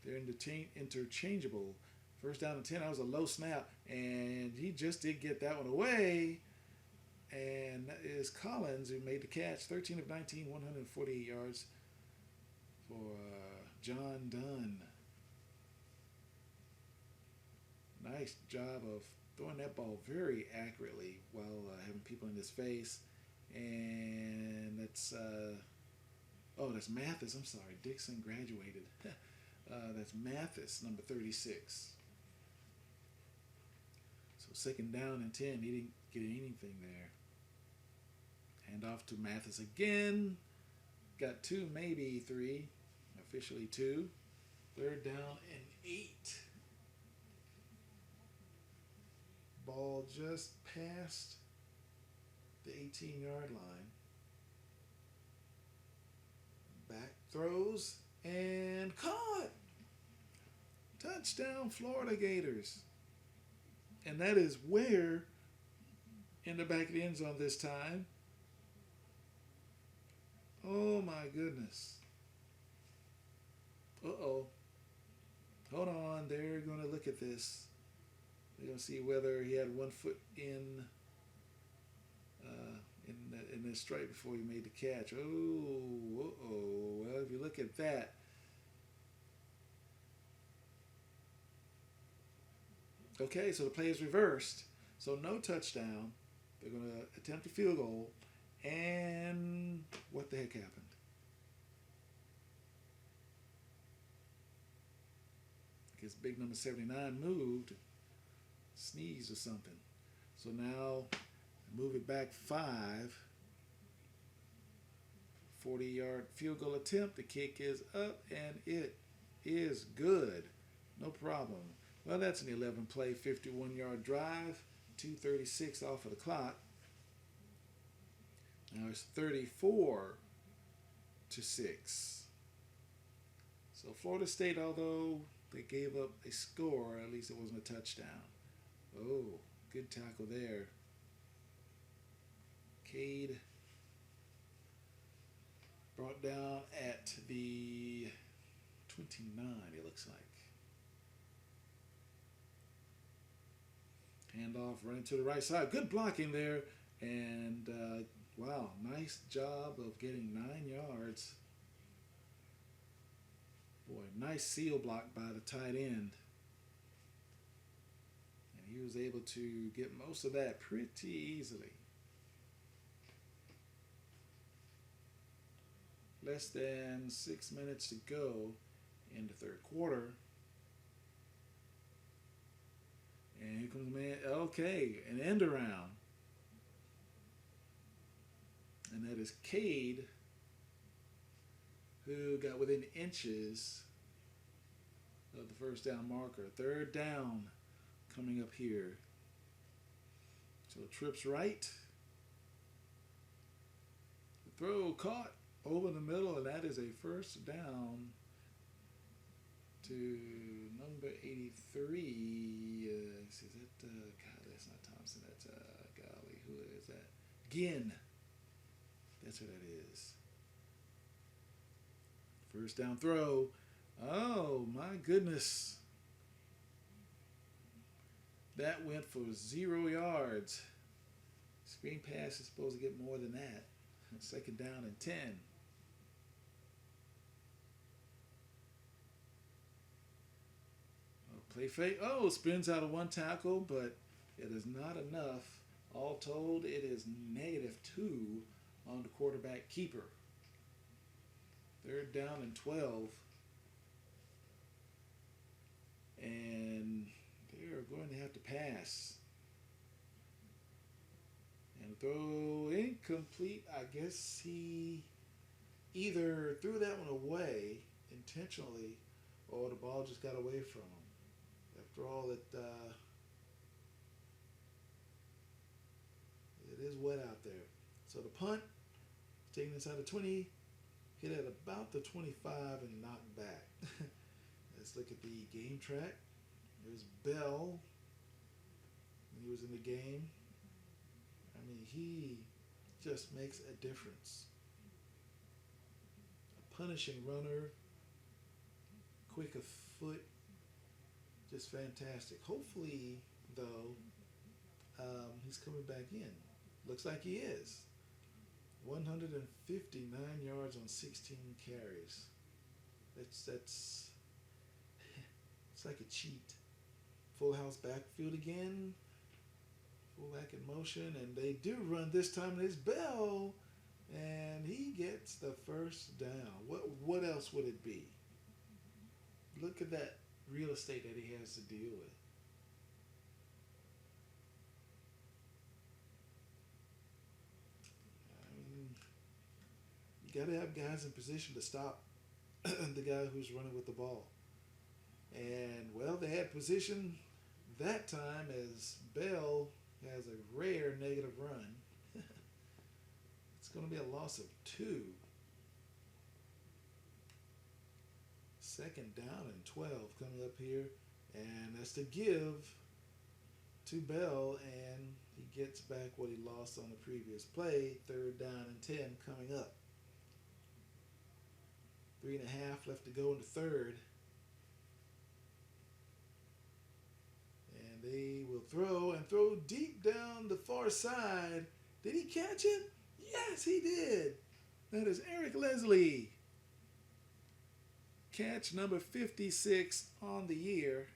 they're interchangeable. First down and 10, that was a low snap. And he just did get that one away. And that is Collins, who made the catch. 13 of 19, 148 yards for John Dunn. Nice job of throwing that ball very accurately while having people in his face. And that's that's Mathis. I'm sorry, Dixon graduated. That's Mathis, number 36. So second down and 10. He didn't get anything there. Hand off to Mathis again. Got 2, maybe 3. Officially 2. Third down and 8. Ball just past the 18-yard line. Back throws and caught. Touchdown, Florida Gators. And that is where in the back of the end zone this time. Oh my goodness. Uh-oh. Hold on. They're going to look at this. They're going to see whether he had one foot in the strike before he made the catch. Oh, uh-oh. Well, if you look at that, okay, so the play is reversed. So no touchdown. They're going to attempt a field goal. And what the heck happened? I guess big number 79 moved, sneezed or something. So now move it back 5. 40-yard field goal attempt. The kick is up, and it is good. No problem. Well, that's an 11-play, 51-yard drive. 2:36 off of the clock. Now it's 34-6. So Florida State, although they gave up a score, at least it wasn't a touchdown. Oh, good tackle there. Cade brought down at the 29, it looks like. Handoff running to the right side. Good blocking there. And, wow, nice job of getting 9 yards. Boy, nice seal block by the tight end. And he was able to get most of that pretty easily. Less than 6 minutes to go in the third quarter. And here comes the man. Okay, an end around. And that is Cade, who got within inches of the first down marker. Third down coming up here. So trips right. The throw caught over the middle, and that is a first down to number 83. Is that, God, that's not Thompson. That's, golly, who is that? Ginn. That's who that is. First down throw. Oh, my goodness. That went for 0 yards. Screen pass is supposed to get more than that. Second down and 10. Play fake. Oh, spins out of one tackle, but it is not enough. All told, it is -2 on the quarterback keeper. Third down and 12. And they are going to have to pass. And throw incomplete. I guess he either threw that one away intentionally or the ball just got away from him. After all, it is wet out there. So the punt, taken inside the 20, hit at about the 25 and knocked back. Let's look at the game track. There's Bell. When he was in the game. I mean, he just makes a difference. A punishing runner, quick of foot, just fantastic. Hopefully, though, he's coming back in. Looks like he is. 159 yards on 16 carries. That's it's like a cheat. Full house backfield again. Fullback in motion, and they do run this time. It's Bell, and he gets the first down. What else would it be? Look at that real estate that he has to deal with. You got to have guys in position to stop the guy who's running with the ball. And, well, they had position that time as Bell has a rare negative run. It's going to be a loss of 2. Second down and 12 coming up here. And that's to give to Bell, and he gets back what he lost on the previous play. Third down and 10 coming up. 3.5 left to go in the third. And they will throw deep down the far side. Did he catch it? Yes, he did. That is Eric Leslie. Catch number 56 on the year.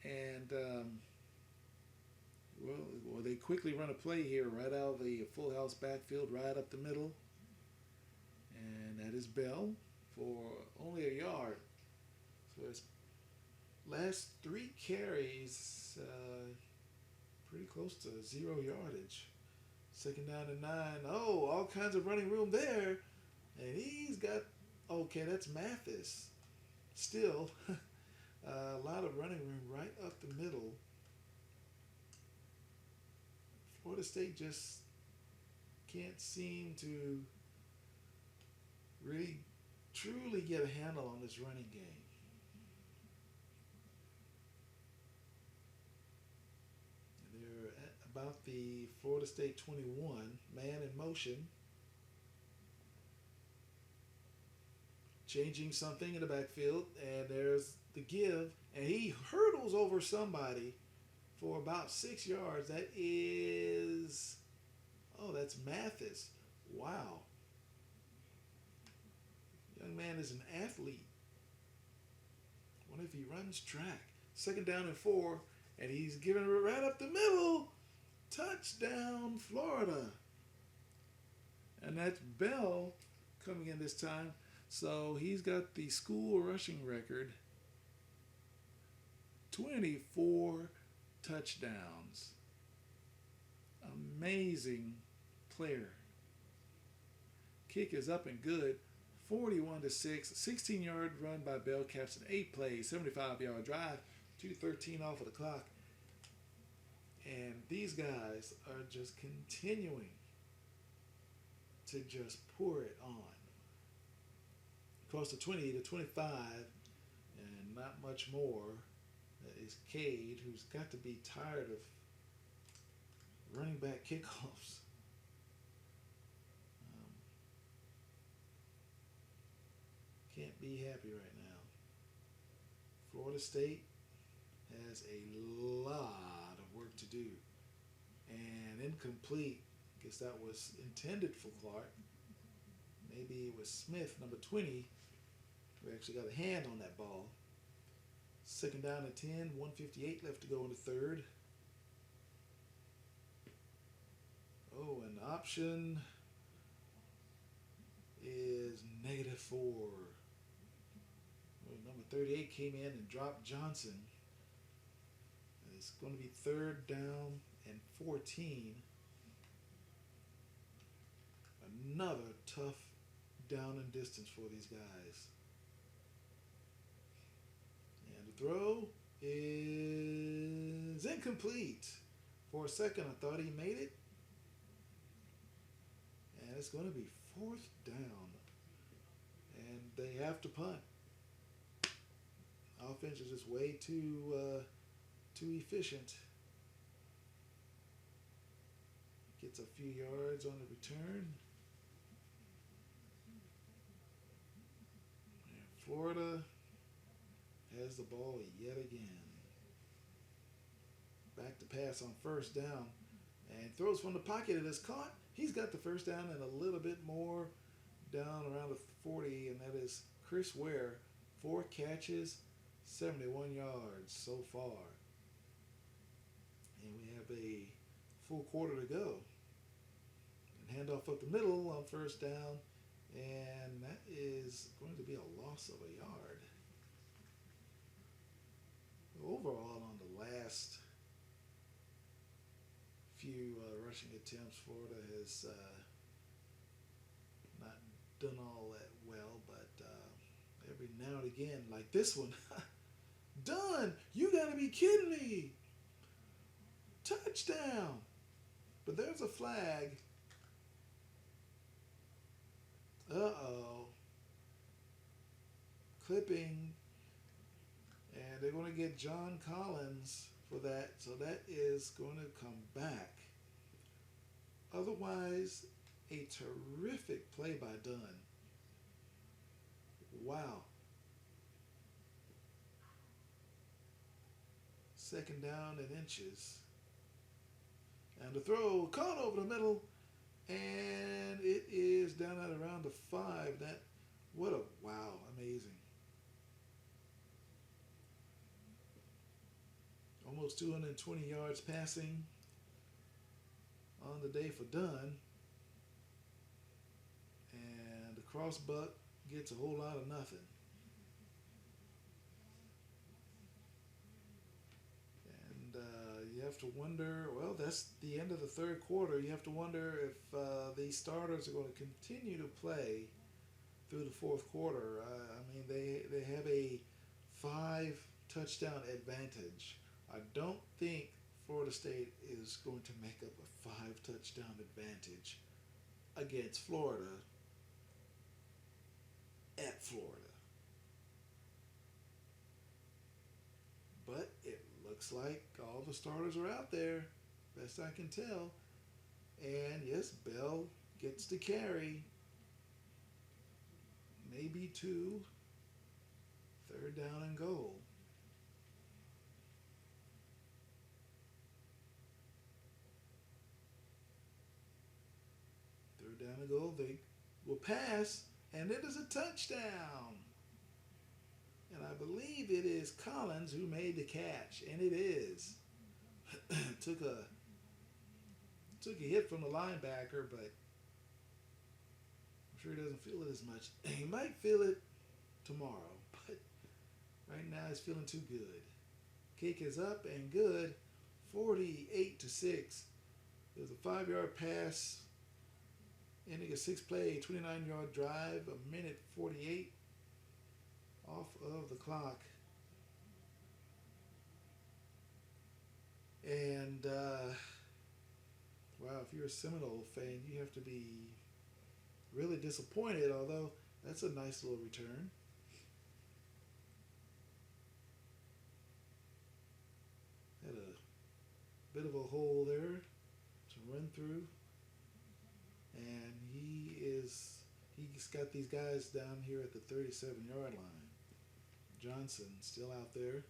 And, well, they quickly run a play here right out of the full house backfield, right up the middle. And that is Bell for only a yard. So his last 3 carries, pretty close to 0 yardage. Second down and 9. Oh, all kinds of running room there. And he's got, okay, that's Mathis. Still, a lot of running room right up the middle. Florida State just can't seem to really, truly get a handle on this running game. They're at about the Florida State 21, man in motion. Changing something in the backfield, and there's the give, and he hurdles over somebody for about 6 yards. That is, that's Mathis. Wow. Young man is an athlete. What if he runs track? Second down and 4, and he's giving it right up the middle. Touchdown, Florida. And that's Bell coming in this time. So he's got the school rushing record. 24 touchdowns. Amazing player. Kick is up and good. 41-6. 16-yard run by Bell, caps an 8 plays, 75-yard drive, 2:13 off of the clock. And these guys are just continuing to just pour it on. Across the 20 to 25, and not much more, is Cade, who's got to be tired of running back kickoffs. Can't be happy right now. Florida State has a lot of work to do. And incomplete, I guess that was intended for Clark. Maybe it was Smith, number 20, who actually got a hand on that ball. Second down and 10, 1:58 left to go in the third. Oh, and the option is -4. Number 38 came in and dropped Johnson. It's going to be third down and 14. Another tough down and distance for these guys. And the throw is incomplete. For a second, I thought he made it. And it's going to be 4th down. And they have to punt. Offense is just way too efficient. Gets a few yards on the return. And Florida has the ball yet again. Back to pass on first down and throws from the pocket. It is caught. He's got the first down and a little bit more down around the 40, and that is Chris Ware. 4 catches, 71 yards so far. And we have a full quarter to go. And handoff up the middle on first down, and that is going to be a loss of a yard. Overall, on the last few rushing attempts, Florida has not done all that well, but every now and again, like this one, done! You gotta be kidding me! Touchdown! But there's a flag. Uh-oh. Clipping. And they're going to get John Collins for that. So that is going to come back. Otherwise, a terrific play by Dunn. Wow. Second down and inches. And the throw caught over the middle. And it is down at around the 5. What a wow, amazing. Almost 220 yards passing on the day for Dunn. And the crossbuck gets a whole lot of nothing. And you have to wonder, well, that's the end of the third quarter. You have to wonder if these starters are going to continue to play through the fourth quarter. I mean, they have a 5-touchdown advantage. I don't think Florida State is going to make up a 5-touchdown advantage against Florida at Florida. But it looks like all the starters are out there, best I can tell. And yes, Bell gets to carry. Maybe 2. Third down and goal. Third down and goal. They will pass, and it is a touchdown. And I believe it is Collins who made the catch, and it is. Took a hit from the linebacker, but I'm sure he doesn't feel it as much. He might feel it tomorrow, but right now he's feeling too good. Kick is up and good, 48-6. There's a 5-yard pass, ending a 6-play, 29-yard drive, 1:48 off of the clock. And, wow, if you're a Seminole fan, you have to be really disappointed, although that's a nice little return. Had a bit of a hole there to run through. And he's got these guys down here at the 37-yard line. Johnson still out there.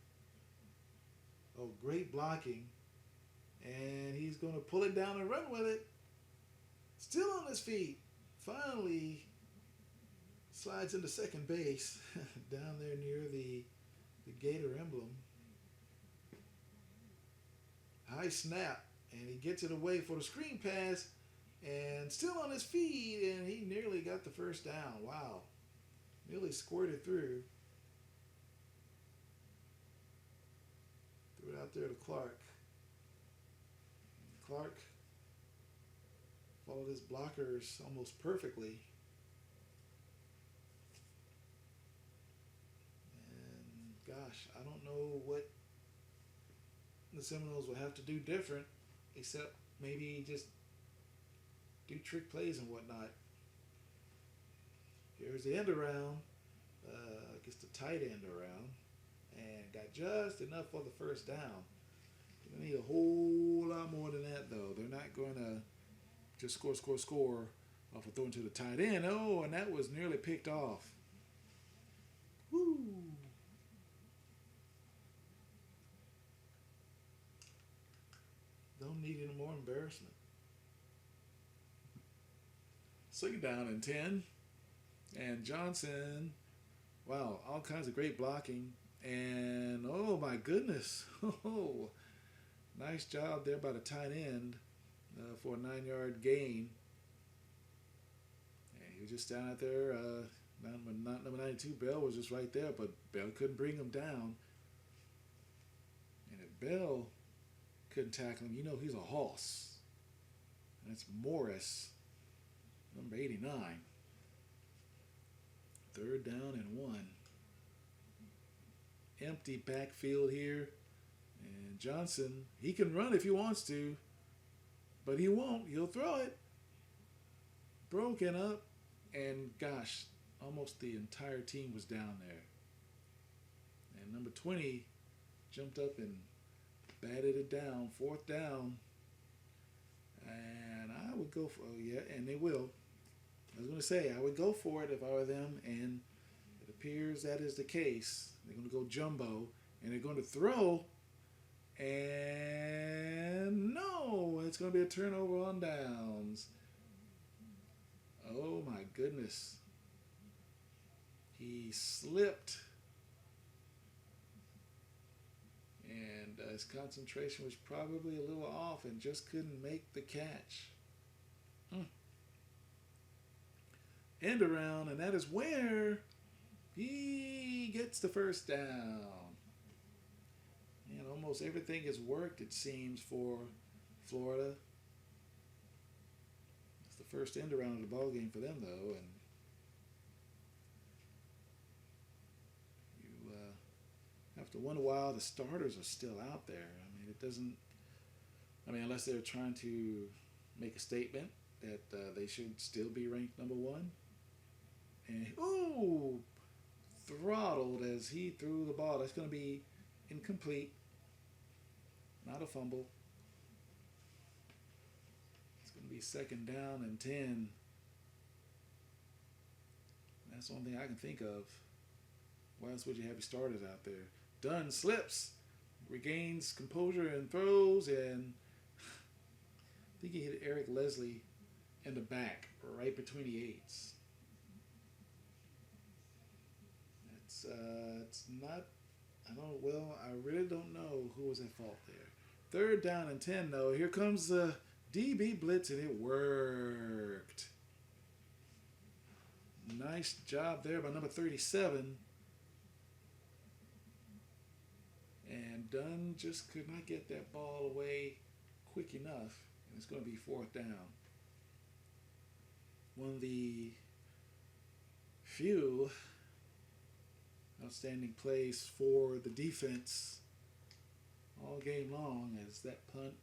Oh, great blocking. And he's going to pull it down and run with it. Still on his feet. Finally slides into second base down there near the Gator emblem. High snap. And he gets it away for the screen pass. And still on his feet. And he nearly got the first down. Wow. Nearly squirted through. Threw it out there to Clark. Clark followed his blockers almost perfectly. And gosh, I don't know what the Seminoles will have to do different, except maybe just do trick plays and whatnot. Here's the end around. I guess the tight end around. And got just enough for the first down. They need a whole lot more than that, though. They're not going to just score off of throwing to the tight end. Oh, and that was nearly picked off. Woo! Don't need any more embarrassment. 2nd down and 10. And Johnson, wow, all kinds of great blocking. And oh my goodness, oh, nice job there by the tight end for a 9-yard gain. And he was just down out there. Number 92, Bell was just right there, but Bell couldn't bring him down. And if Bell couldn't tackle him, you know he's a hoss. That's Morris, number 89. 3rd down and 1. Empty backfield here. And Johnson, he can run if he wants to, but he won't. He'll throw it. Broken up. And gosh, almost the entire team was down there. And number 20 jumped up and batted it down. 4th down. And I would go for, oh yeah, and they will. I was going to say, I would go for it if I were them, and it appears that is the case. They're going to go jumbo, and they're going to throw, and no, it's going to be a turnover on downs. Oh my goodness. He slipped, and his concentration was probably a little off and just couldn't make the catch. End around, and that is where he gets the 1st down. And almost everything has worked, it seems, for Florida. It's the first end around of the ball game for them, though, and you have to wonder why the starters are still out there. I mean, it doesn't. I mean, unless they're trying to make a statement that they should still be ranked number 1. And ooh, throttled as he threw the ball. That's going to be incomplete. Not a fumble. It's going to be 2nd down and 10. That's the only thing I can think of. Why else would you have your starters out there? Dunn slips, regains composure and throws, and I think he hit Eric Leslie in the back, right between the 8s. It's not, I really don't know who was at fault there. 3rd down and 10, though. Here comes the DB blitz, and it worked. Nice job there by number 37. And Dunn just could not get that ball away quick enough, and it's going to be 4th down. One of the few outstanding plays for the defense all game long, as that punt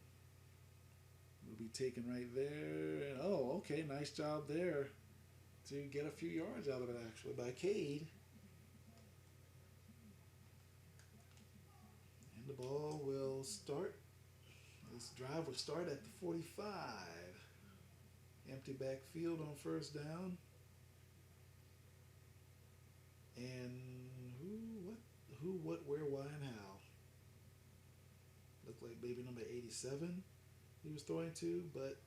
will be taken right there. And oh, okay, nice job there to get a few yards out of it, actually, by Cade. And the ball will start. This drive will start at the 45. Empty backfield on 1st down. And who, what, where, why, and how. Looked like baby number 87 he was throwing to, but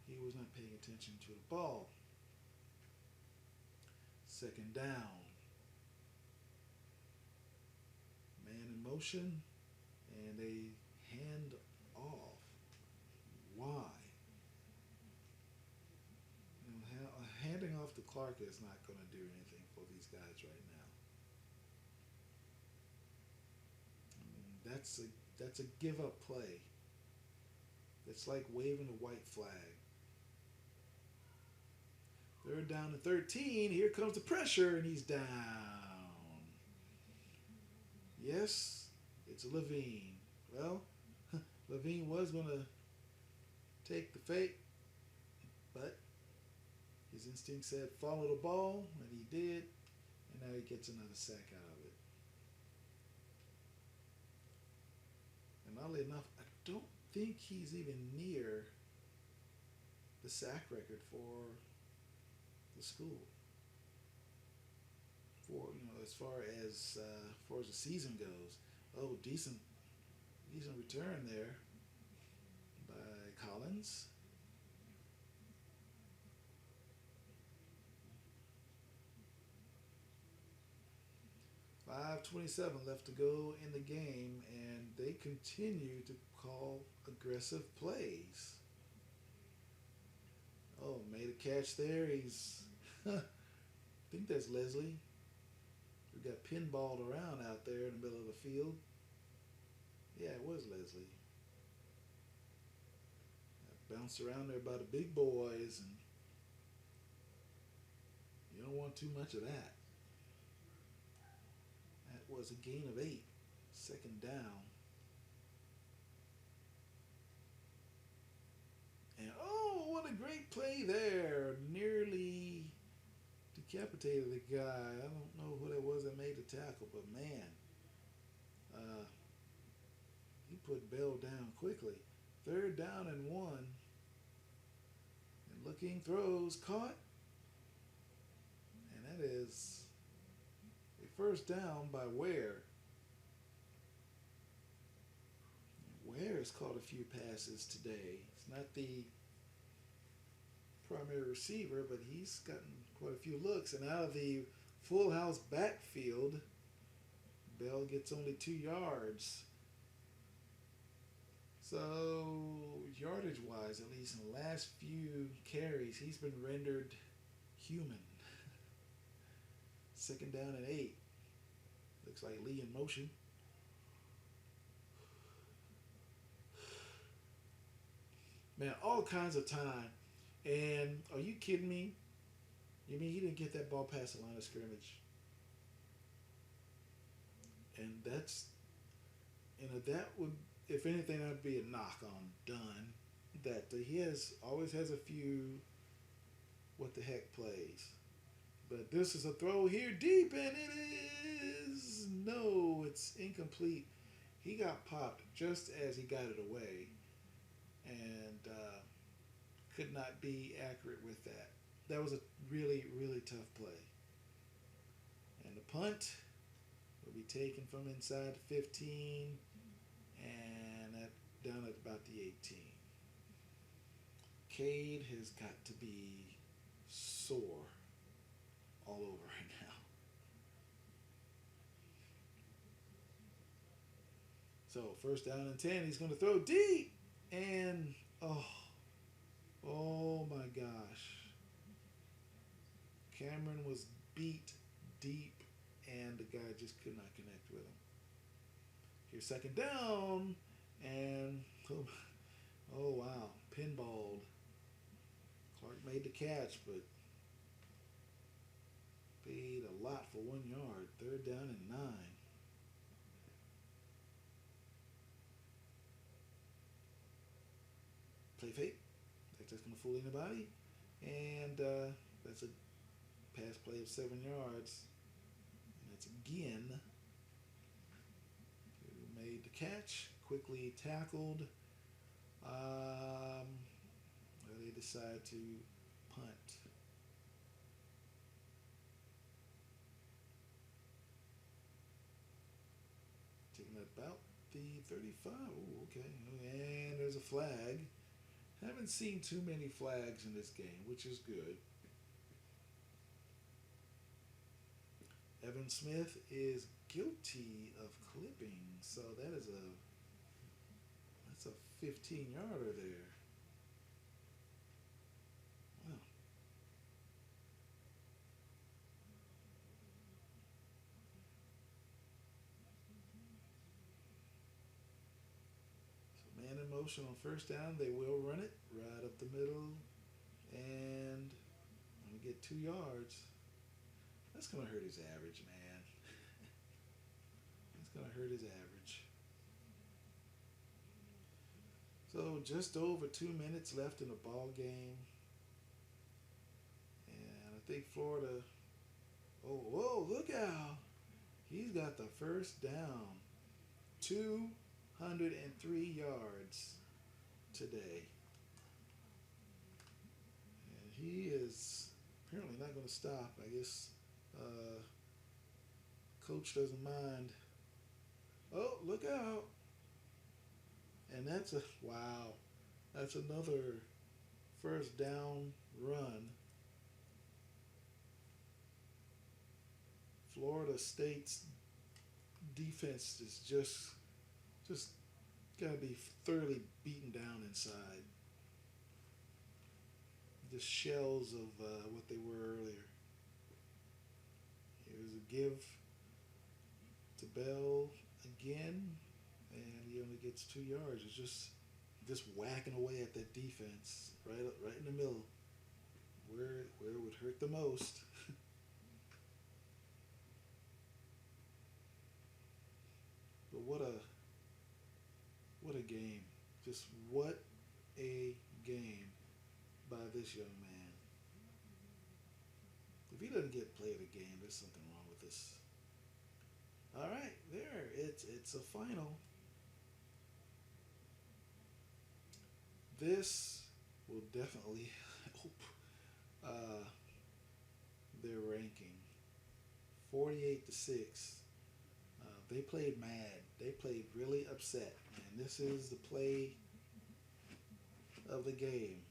he was not paying attention to the ball. 2nd down. Man in motion, and a hand off. Why? Handing off to Clark is not going to do anything for these guys right now. I mean, that's a give-up play. It's like waving a white flag. 3rd down and 13. Here comes the pressure, and he's down. Yes, it's Levine. Well, Levine was going to take the fake, but his instinct said follow the ball, and he did, and now he gets another sack out of it. And oddly enough, I don't think he's even near the sack record for the school. For as far as the season goes. Oh, decent return there. Collins. 5:27 left to go in the game, and they continue to call aggressive plays. Oh, made a catch there. I think that's Leslie, who got pinballed around out there in the middle of the field. Yeah, it was Leslie. Bounced around there by the big boys, and you don't want too much of that. That was a gain of 8. Second down. And oh, what a great play there. Nearly decapitated the guy. I don't know who that was that made the tackle, but man, he put Bell down quickly. Third down and 1. And looking throws caught. And that is a first down by Ware. Ware has caught a few passes today. It's not the primary receiver, but he's gotten quite a few looks. And out of the full house backfield, Bell gets only 2 yards. So, yardage wise, at least in the last few carries, he's been rendered human. Second down and 8. Looks like Lee in motion. Man, all kinds of time. And are you kidding me? You mean he didn't get that ball past the line of scrimmage? And that's, that would, if anything, that would be a knock on Dunn. That he always has a few what the heck plays. But this is a throw here deep, and it is, no, it's incomplete. He got popped just as he got it away, and could not be accurate with that. That was a really, really tough play. And the punt will be taken from inside the 15, and down at about the 18. Cade has got to be sore all over right now. So first down and 10, he's going to throw deep, and oh my gosh. Cameron was beat deep, and the guy just could not connect with him. Here's second down, and oh wow, pinballed. Clark made the catch, but paid a lot for 1 yard. Third down and 9. Play fake. That's just going to fool anybody. And that's a pass play of 7 yards. And that's again who made the catch. Quickly tackled. They decide to punt. Taking about the 35. Oh, okay. And there's a flag. Haven't seen too many flags in this game, which is good. Evan Smith is guilty of clipping, so that's a 15-yarder there. Wow. So man in motion on first down. They will run it right up the middle, and we get 2 yards. That's going to hurt his average, man. That's going to hurt his average. So just over 2 minutes left in the ball game. And I think Florida, whoa, look out. He's got the first down. 203 yards today. And he is apparently not going to stop. I guess coach doesn't mind. Oh, look out. And that's wow. That's another first down run. Florida State's defense is just gotta be thoroughly beaten down inside. Just shells of what they were earlier. Here's a give to Bell again, and he only gets 2 yards. It's just whacking away at that defense right in the middle, where it would hurt the most. But what a game! Just what a game by this young man. If he doesn't get played a game, there's something wrong with this. All right, there. It's a final. This will definitely help their ranking. 48-6. They played mad. They played really upset, and this is the play of the game.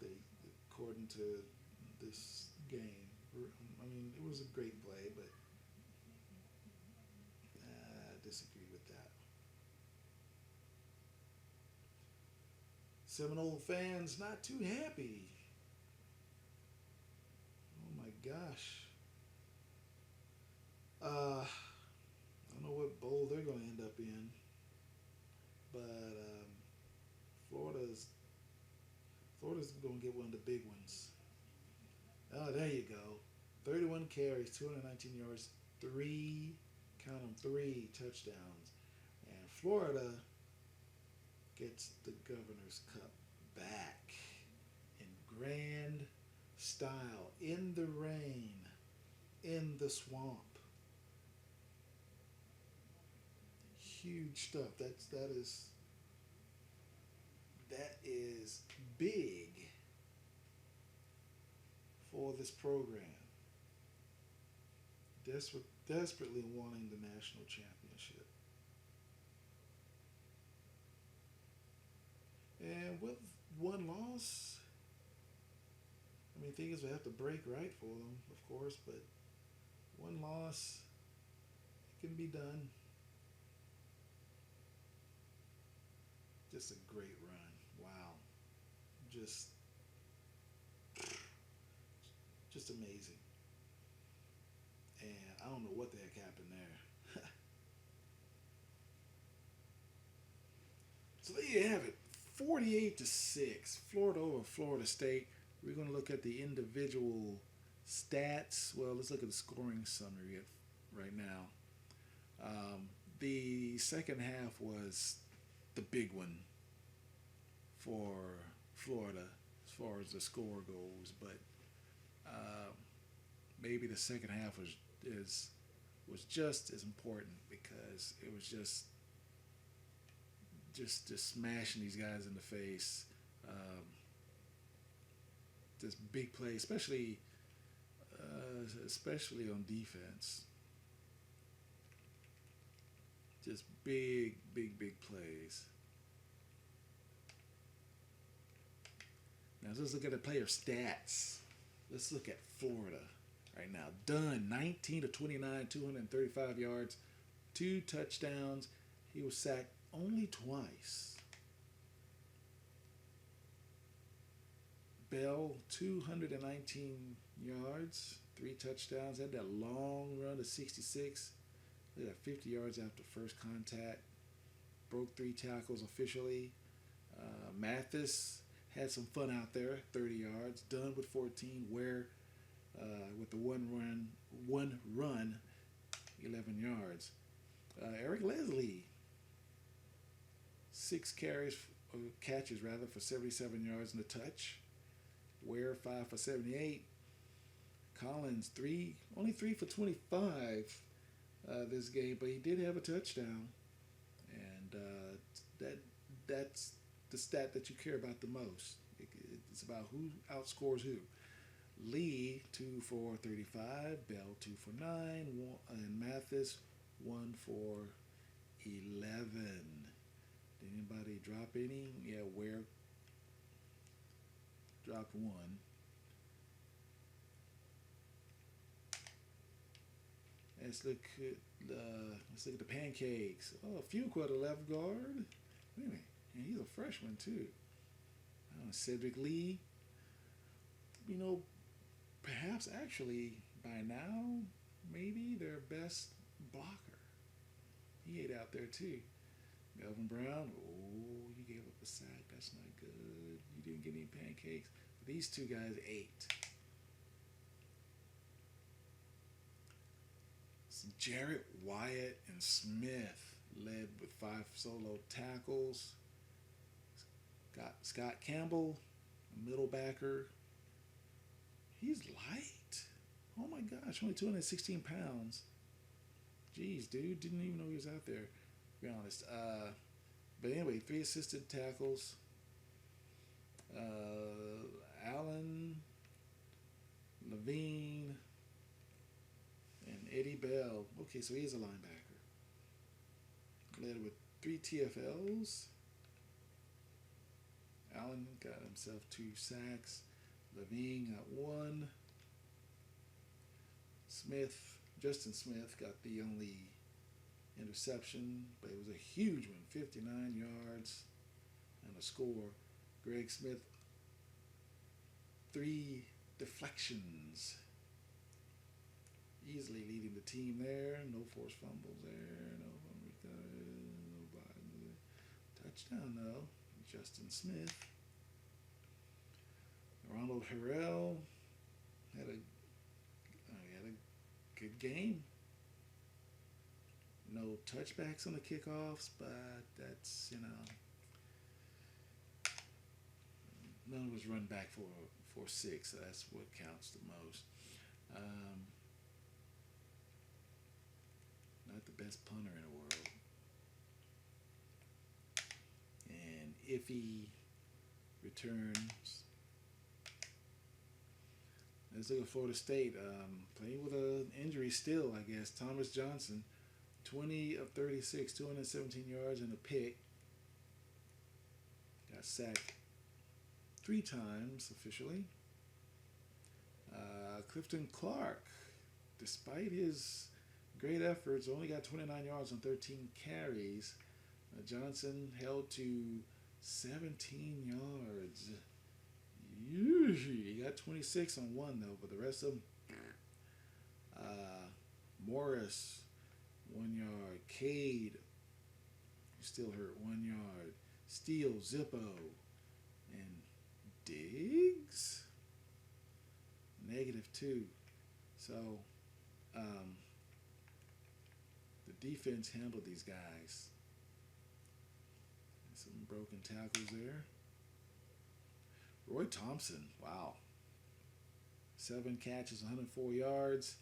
They, according to this game, I mean, it was a great play, but I disagree with that. Seminole fans not too happy. Oh my gosh. I don't know what bowl they're going to end up in, but Florida's going to get one of the big ones. Oh, there you go. 31 carries, 219 yards, count them, 3 touchdowns. And Florida gets the Governor's Cup back in grand style, in the rain, in the swamp. Huge stuff. That is big for this program. Desperately wanting the national championship. And with one loss, I mean, things will have to break right for them, of course, but one loss, it can be done. Just a great run. Wow. Just amazing. And I don't know what the heck happened there. So there you have it. 48-6. Florida over Florida State. We're going to look at the individual stats. Well, let's look at the scoring summary right now. The second half was the big one for Florida as far as the score goes, but maybe the second half was just as important because it was just smashing these guys in the face. This big play, especially on defense. Just big plays. Now let's look at the player stats. Let's look at Florida right now. Dunn, 19-29, 235 yards, 2 touchdowns. He was sacked only twice. Bell, 219 yards, 3 touchdowns. Had that long run to 66. They got 50 yards after first contact. Broke 3 tackles officially. Mathis had some fun out there, 30 yards. Dunn with 14. Ware with the one run, 11 yards. Eric Leslie, 6 catches for 77 yards and a touch. Ware 5 for 78. Collins only 3 for 25 this game, but he did have a touchdown, and that's the stat that you care about the most. It's about who outscores who. Lee 2 for 35, Bell 2 for 9, and Mathis 1 for 11. Did anybody drop any? Yeah, Ware dropped one. Let's look at the pancakes. Oh, Fuqua, the left guard. Wait a minute, and he's a freshman too. Cedric Lee. You know, perhaps actually by now, maybe their best blocker. He ate out there too. Melvin Brown. Oh, you gave up a sack. That's not good. You didn't get any pancakes. But these two guys ate. Jarrett, Wyatt, and Smith led with 5 solo tackles. Scott Campbell, a middle backer. He's light. Oh my gosh, only 216 pounds. Jeez, dude, didn't even know he was out there, to be honest. But anyway, 3 assisted tackles. Allen, Levine, and Eddie Bell. Okay, so he's a linebacker. Led with 3 TFLs. Allen got himself 2 sacks. Levine got 1. Justin Smith got the only interception, but it was a huge one, 59 yards and a score. Greg Smith, 3 deflections. Easily leading the team there. No forced fumbles there. No touchdown though. Justin Smith. Ronald Harrell had a good game. No touchbacks on the kickoffs, but that's, none was run back for 6, so that's what counts the most. Not the best punter in the world. And Iffy returns. Let's look at Florida State. Playing with an injury still, I guess. Thomas Johnson, 20 of 36, 217 yards and a pick. Got sacked 3 times officially. Clifton Clark, despite his great efforts, only got 29 yards on 13 carries. Johnson held to 17 yards. He got 26 on 1 though, but the rest of them. Morris, 1 yard. Cade, still hurt, 1 yard. Steele, Zippo, and Diggs, -2. So, the defense handled these guys. Some broken tackles there. Roy Thompson, wow. 7 catches, 104 yards.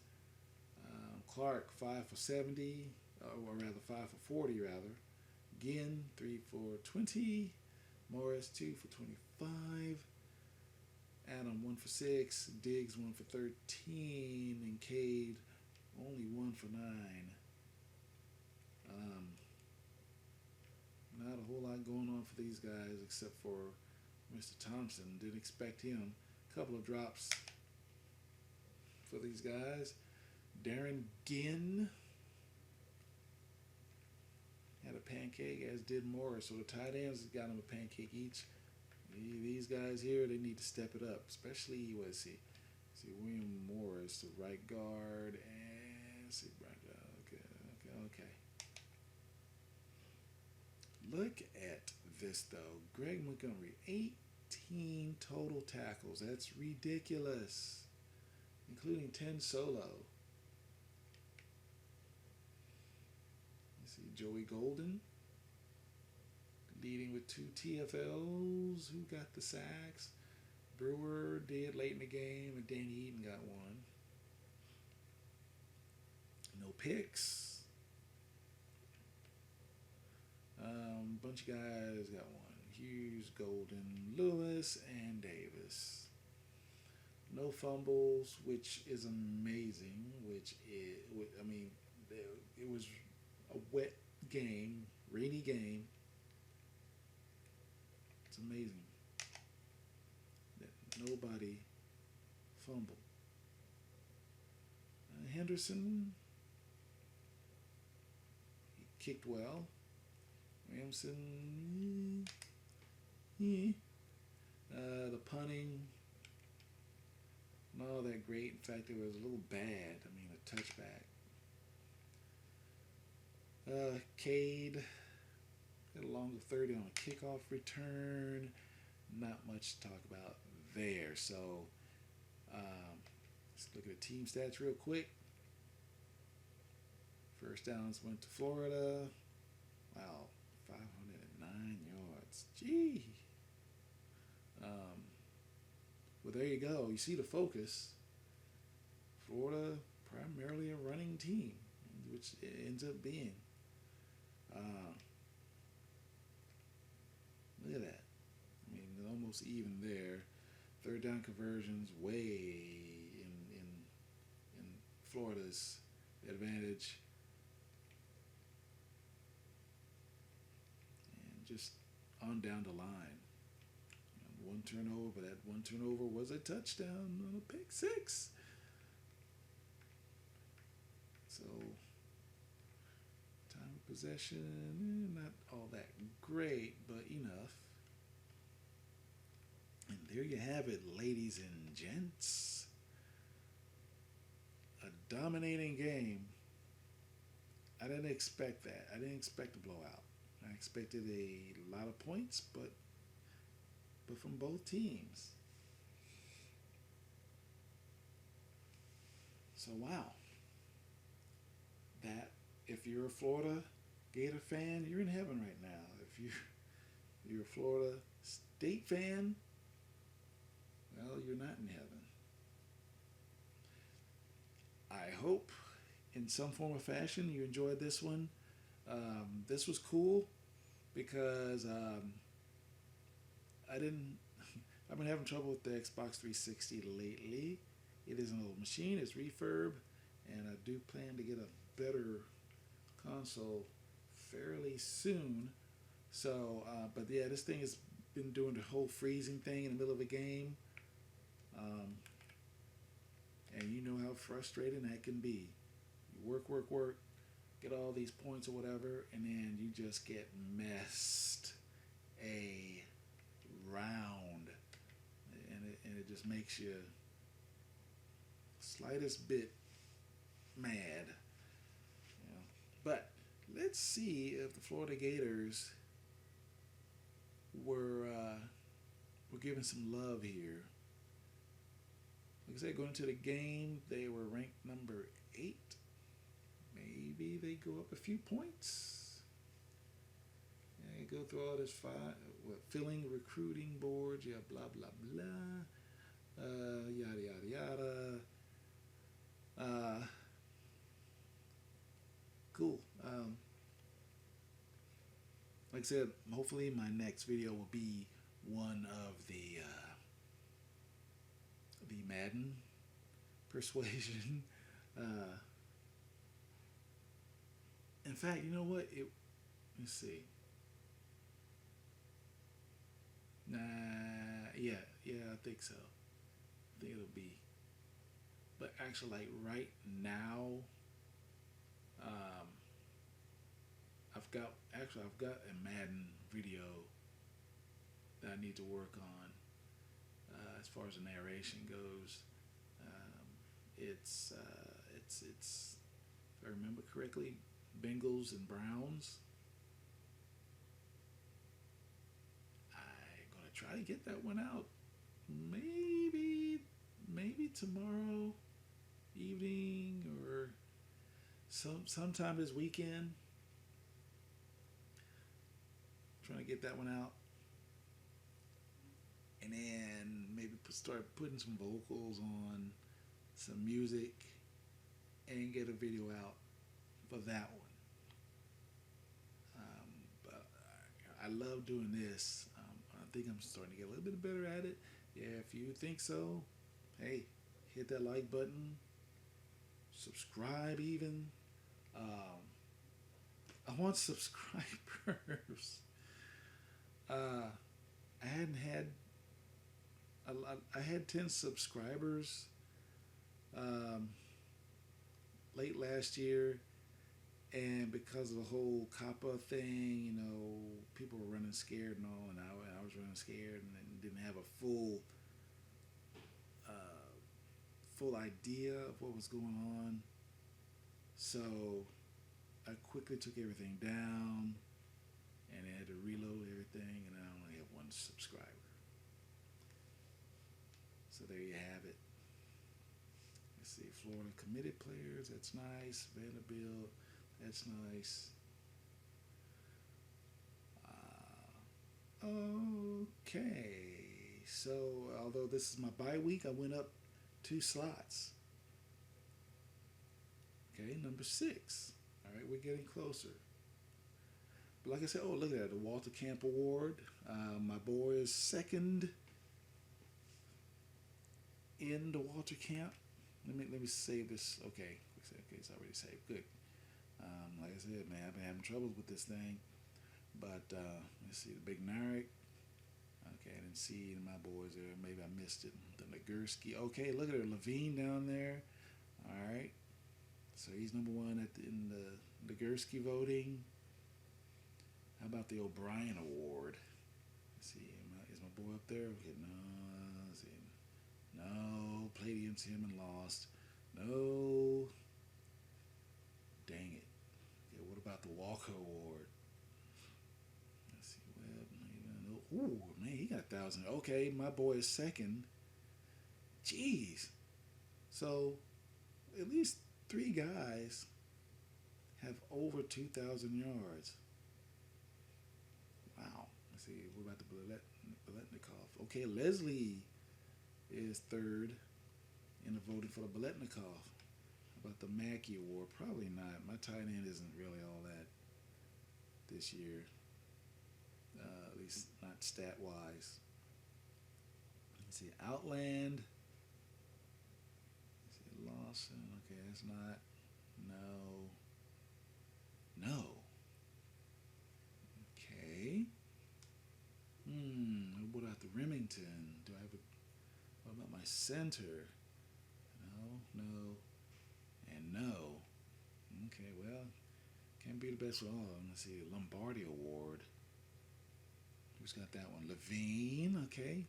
Clark, 5 for 70, or rather 5 for 40, rather. Ginn, 3 for 20. Morris, 2 for 25. Adam, 1 for 6. Diggs, 1 for 13. And Cade, only 1 for 9. Not a whole lot going on for these guys except for Mr. Thompson. Didn't expect him. A couple of drops for these guys. Darren Ginn had a pancake, as did Morris. So the tight ends got him a pancake each. These guys here, they need to step it up, especially, see William Morris, the right guard, and okay. Look at this though, Greg Montgomery, 18 total tackles. That's ridiculous, including 10 solo. See Joey Golden leading with 2 TFLs. Who got the sacks? Brewer did late in the game, and Danny Eaton got 1. No picks. Bunch of guys got 1. Hughes, Golden, Lewis, and Davis. No fumbles, which is amazing. It was a wet game, rainy game. It's amazing that nobody fumbled. Henderson, he kicked well. Ramson, yeah. The punting, not all that great. In fact, it was a little bad. I mean, a touchback. Cade got a longer 30 on a kickoff return. Not much to talk about there. So let's look at the team stats real quick. First downs went to Florida. Wow, 509 yards. Gee. Well, there you go. You see the focus. Florida, primarily a running team, which it ends up being. Look at that. I mean, almost even there. Third down conversions way in Florida's advantage. And just on down the line. One turnover, but that one turnover was a touchdown on a pick six. So, time of possession, not all that great, but enough. And there you have it, ladies and gents. A dominating game. I didn't expect that. I didn't expect a blowout. I expected a lot of points, but from both teams. So wow. That, if you're a Florida Gator fan, you're in heaven right now. If you're a Florida State fan, well, you're not in heaven. I hope in some form or fashion you enjoyed this one. This was cool because I've been having trouble with the Xbox 360 lately. It is an old machine, it's refurb, and I do plan to get a better console fairly soon. So, but yeah, this thing has been doing the whole freezing thing in the middle of a game. And you know how frustrating that can be. You work, get all these points or whatever, and then you just get messed around. And it just makes you slightest bit mad. You know. But let's see if the Florida Gators were given some love here. Like I said, going into the game, they were ranked number 8. Maybe they go up a few points. And go through all this filling recruiting boards, yeah, blah blah blah, yada yada yada. Cool. Like I said, hopefully my next video will be one of the Madden persuasion. In fact, you know what? Let's see. Yeah, I think so. I think it'll be. But actually, like right now, I've got a Madden video that I need to work on. As far as the narration goes, it's if I remember correctly, Bengals and Browns. I'm gonna try to get that one out. Maybe tomorrow evening or sometime this weekend. Trying to get that one out. And then maybe start putting some vocals on, some music, and get a video out for that one. But I love doing this. I think I'm starting to get a little bit better at it. Yeah, if you think so, hey, hit that like button, subscribe even. I want subscribers. I I had 10 subscribers um, late last year, and because of the whole COPPA thing, people were running scared and all, and I was running scared and didn't have a uh, full idea of what was going on. So I quickly took everything down and I had to reload everything, and I only have one subscriber. So there you have it. Let's see, Florida committed players, that's nice. Vanderbilt, that's nice. Okay, so although this is my bye week, I went up 2 slots. Okay, number 6. All right, we're getting closer. But like I said, oh, look at that, the Walter Camp Award. My boy is second in the Walter Camp. Let me save this. Okay, it's already saved. Good. Like I said, man, I've been having troubles with this thing. But let's see, the Big Narek. Okay, I didn't see my boys there. Maybe I missed it. The Nagurski. Okay, look at her, Levine down there. All right. So he's number 1 in the Nagurski voting. How about the O'Brien Award? Let's see, is my boy up there? Okay, no. Let's see. No, played against him and lost. No. Dang it. Okay, what about the Walker Award? Let's see. Well, ooh, man, he got 1,000. Okay, my boy is second. Jeez. So, at least 3 guys have over 2,000 yards. Wow. Let's see. What about the Biletnikoff? Okay, Leslie is third in the voting for the Biletnikoff. How about the Mackey Award? Probably not. My tight end isn't really all that this year. At least not stat-wise. Let's see. Outland. Let's see. Lawson. Okay, that's not. No. Okay. What about the Remington? What about my center? No, and no. Okay, well, can't be the best of all. Let's see, the Lombardi Award. Who's got that one? Levine, okay.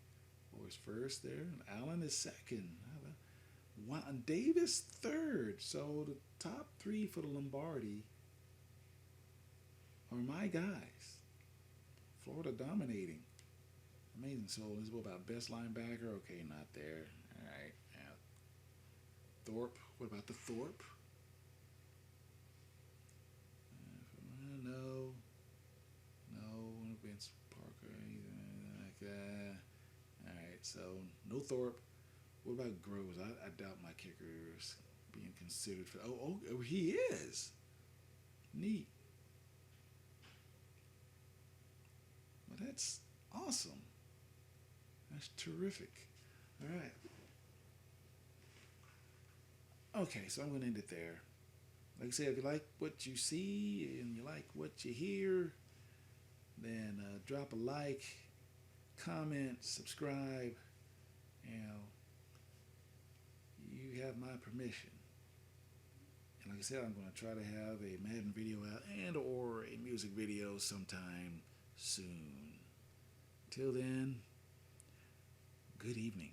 Boys first there. And Allen is second. Davis third. So the top 3 for the Lombardi are my guys. Florida dominating. Amazing. So let's go about best linebacker. Okay, not there. All right. Yeah. Thorpe. What about the Thorpe? No. Vince Parker. Anything like that. All right. So no Thorpe. What about Groves? I doubt my kicker is being considered for. Oh, he is. Neat. Well, that's awesome. That's terrific. All right. Okay, so I'm going to end it there. Like I said, if you like what you see and you like what you hear, then drop a like, comment, subscribe. You have my permission. And like I said, I'm going to try to have a Madden video out and or a music video sometime soon. Till then, good evening.